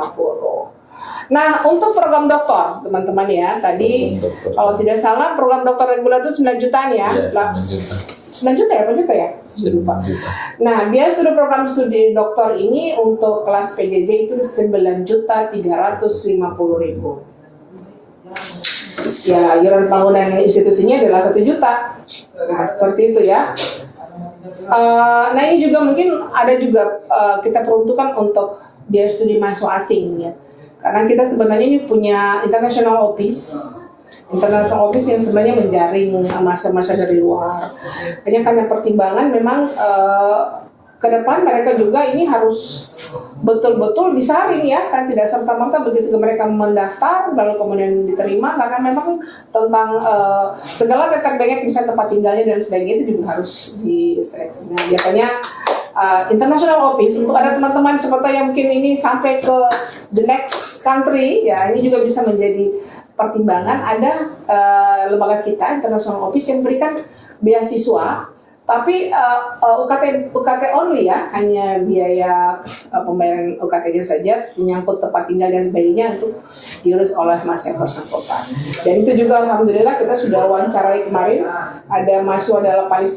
Nah, untuk program doktor, teman-teman ya, tadi kalau tidak salah program doktor reguler itu 9 jutaan ya. 9 juta. 9 juta ya, 9 juta ya? 9 juta. Nah, biaya studi program studi doktor ini untuk kelas PJJ itu 9.350.000. Ya, iuran bangunan institusinya adalah 1 juta. Nah, seperti itu ya. Nah, ini juga mungkin ada juga kita peruntukkan untuk biaya studi mahasiswa asing ya. Karena kita sebenarnya ini punya international office yang sebenarnya menjaring mahasiswa dari luar. Hanya karena pertimbangan memang ke depan mereka juga ini harus betul-betul disaring ya, kan tidak serta-merta begitu mereka mendaftar lalu kemudian diterima, karena memang tentang segala tetek bengek misalnya tempat tinggalnya dan sebagainya itu juga harus diseleksi. Nah, biasanya international office untuk ada teman-teman seperti yang mungkin ini sampai ke the next country ya, ini juga bisa menjadi pertimbangan ada lembaga kita International Office yang berikan beasiswa, tapi UKT only ya, hanya biaya pembayaran UKT-nya saja, menyangkut tempat tinggal dan sebagainya untuk diurus oleh Mas yang bersangkutan. Dan itu juga alhamdulillah kita sudah wawancarai kemarin, ada mahasiswa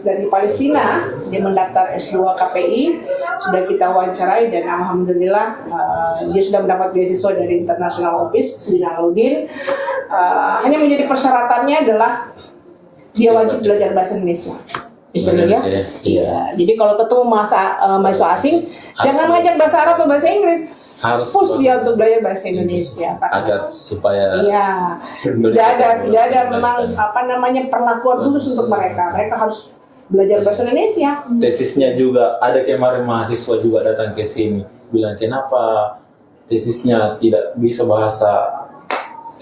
dari Palestina dia mendaftar S2 KPI, sudah kita wawancarai dan alhamdulillah dia sudah mendapat beasiswa dari International Office Zina Alauddin. Hanya menjadi persyaratannya adalah dia wajib belajar bahasa Indonesia. Misalnya ya, iya. Jadi kalau ketemu mahasiswa asing, jangan ngajak bahasa Arab atau bahasa Inggris, harus push dia untuk belajar bahasa Indonesia. agar supaya Iya, tidak ada memang perlakuan khusus untuk mereka. Mereka harus belajar bahasa Indonesia. tesisnya juga ada kemarin mahasiswa juga datang ke sini bilang kenapa tesisnya tidak bisa bahasa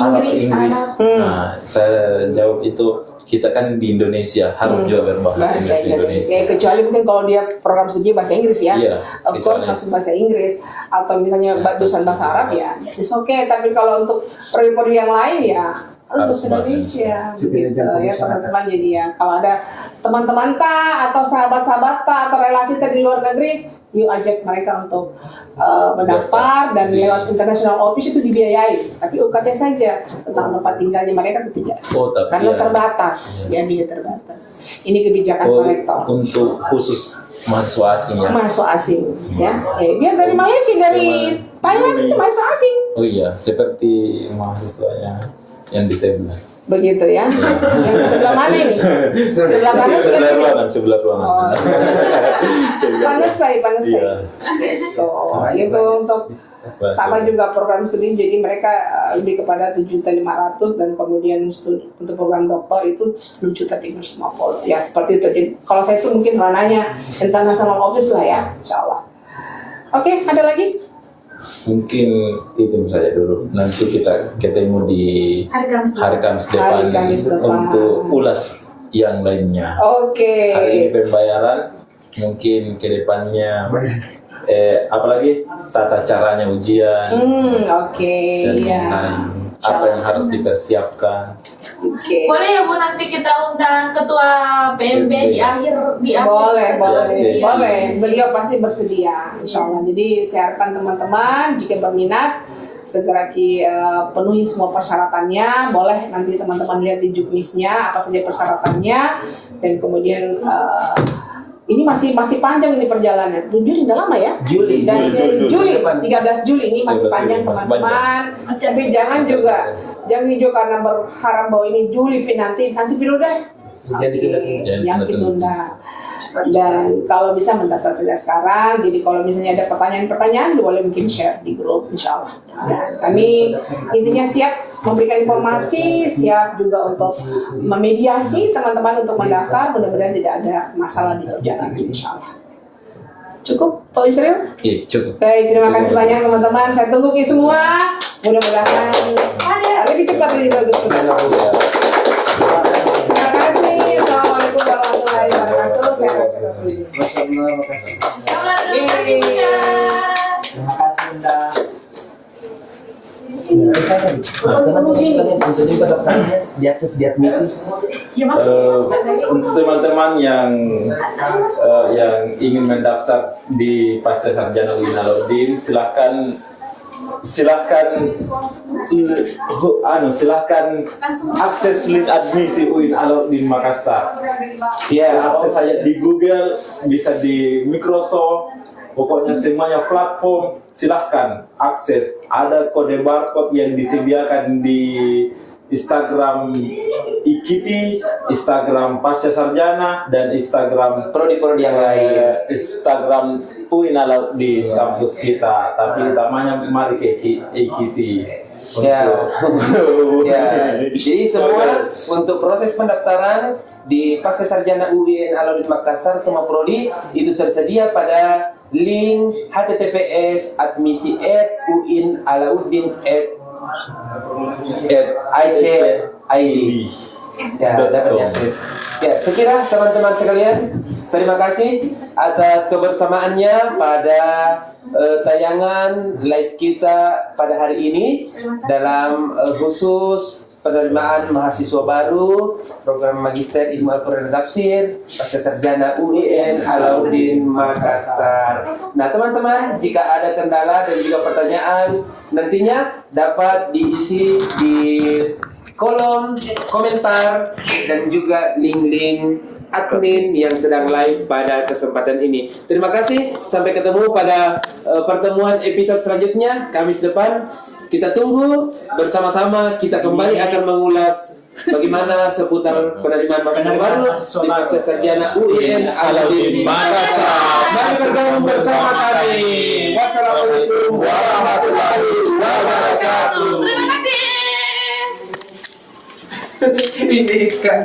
Arab Inggris. Nah, saya jawab itu kita kan di Indonesia harus juga berbahasa Indonesia. Ya, kecuali mungkin kalau dia program studi bahasa Inggris ya, Iya, of course harus bahasa Inggris, atau misalnya dosen bahasa Arab ya, it's okay. Tapi kalau untuk prodi yang lain ya harus bahasa Indonesia, begitu ya teman-teman. Jadi ya kalau ada teman-teman atau sahabat-sahabat atau relasi di luar negeri, yuk ajak mereka untuk mendaftar dan lewat International Office itu dibiayai, tapi UKT saja, tentang tempat tinggalnya mereka tidak, karena terbatas, ya dia terbatas. Ini kebijakan kolektor untuk khusus mahasiswa asing ya. Mahasiswa asing, ya. Dia dari Malaysia, dari Thailand itu mahasiswa asing. Oh iya, seperti mahasiswanya yang di sebelah. Begitu ya. Yang sebelah mana ini? Sebelah kanan, sebelah ruangan. Panas saya. Iya. Itu untuk sama juga program studi, jadi mereka lebih kepada 7.500.000 dan kemudian untuk program doktor itu 10.350.000 ya, seperti itu. Jadi kalau saya itu mungkin ranahnya International Office lah ya, insyaallah. Oke, ada lagi? Mungkin itu saja dulu. Nanti kita ketemu di hari Kamis depan untuk ulas yang lainnya. Oke. Hari ini pembayaran, mungkin kedepannya apalagi tata caranya ujian. Oke. Dan Iya. apa yang harus dipersiapkan. Oke. Boleh ya Bu, nanti kita undang ketua PMB di akhir Boleh. Beliau pasti bersedia, insya Allah. Jadi saya harapkan teman-teman jika berminat segera penuhi semua persyaratannya. Boleh nanti teman-teman lihat di juknisnya apa saja persyaratannya, dan kemudian ini masih panjang ini perjalanan. Juli udah lama ya? Juli 13 Juli ini masih panjang teman-teman. Tapi jangan juga karena berharap bahwa ini Juli nanti dulu deh. Yang ditunda. Dan kalau bisa mendaftar sekarang. Jadi kalau misalnya ada pertanyaan boleh mungkin share di grup, insya Allah. Dan kami intinya siap memberikan informasi, siap juga untuk memediasi teman-teman untuk mendaftar. Mudah-mudahan tidak ada masalah di perjalanan, insya Allah. Cukup, Pak Yusril? Iya, cukup. Baik, terima kasih banyak teman-teman. Saya tunggu semua. Mudah-mudahan lebih cepat lebih bagus. Terima kasih. Assalamualaikum warahmatullahi wabarakatuh. Terima kasih Bunda. Diakses di admisi. Untuk teman-teman yang ingin mendaftar di Pasca Sarjana UIN Alauddin, silahkan akses link admisi UIN Alauddin Makassar. Ya, akses saja di Google, bisa di Microsoft, pokoknya semuanya platform silahkan akses. Ada kode barcode yang disediakan di Instagram IKITI, Instagram Pasca Sarjana, dan Instagram prodi-prodi yang lain. Instagram UIN Alauddin kampus kita. Tapi utamanya mari ke IKITI. Ya. Jadi semua untuk proses pendaftaran di Pasca Sarjana UIN Alauddin Makassar semua prodi itu tersedia pada link https://admission@uin-alauddin.ic.id. Ya, dapat diakses. Ya, sekira teman-teman sekalian, terima kasih atas kebersamaannya pada tayangan live kita pada hari ini dalam khusus penerimaan mahasiswa baru program Magister Ilmu Al-Quran dan Tafsir Pasca Sarjana UIN Alauddin Makassar. Nah teman-teman, jika ada kendala dan juga pertanyaan nantinya dapat diisi di kolom komentar dan juga link-link admin yang sedang live pada kesempatan ini. Terima kasih, sampai ketemu pada pertemuan episode selanjutnya Kamis depan. Kita tunggu bersama-sama, kita kembali akan mengulas bagaimana seputar penerimaan mahasiswa baru di Pasca Sarjana UIN Alauddin Makassar. Mari bergabung bersama kami. Wassalamualaikum warahmatullahi wabarakatuh. Terima kasih. Ini kan.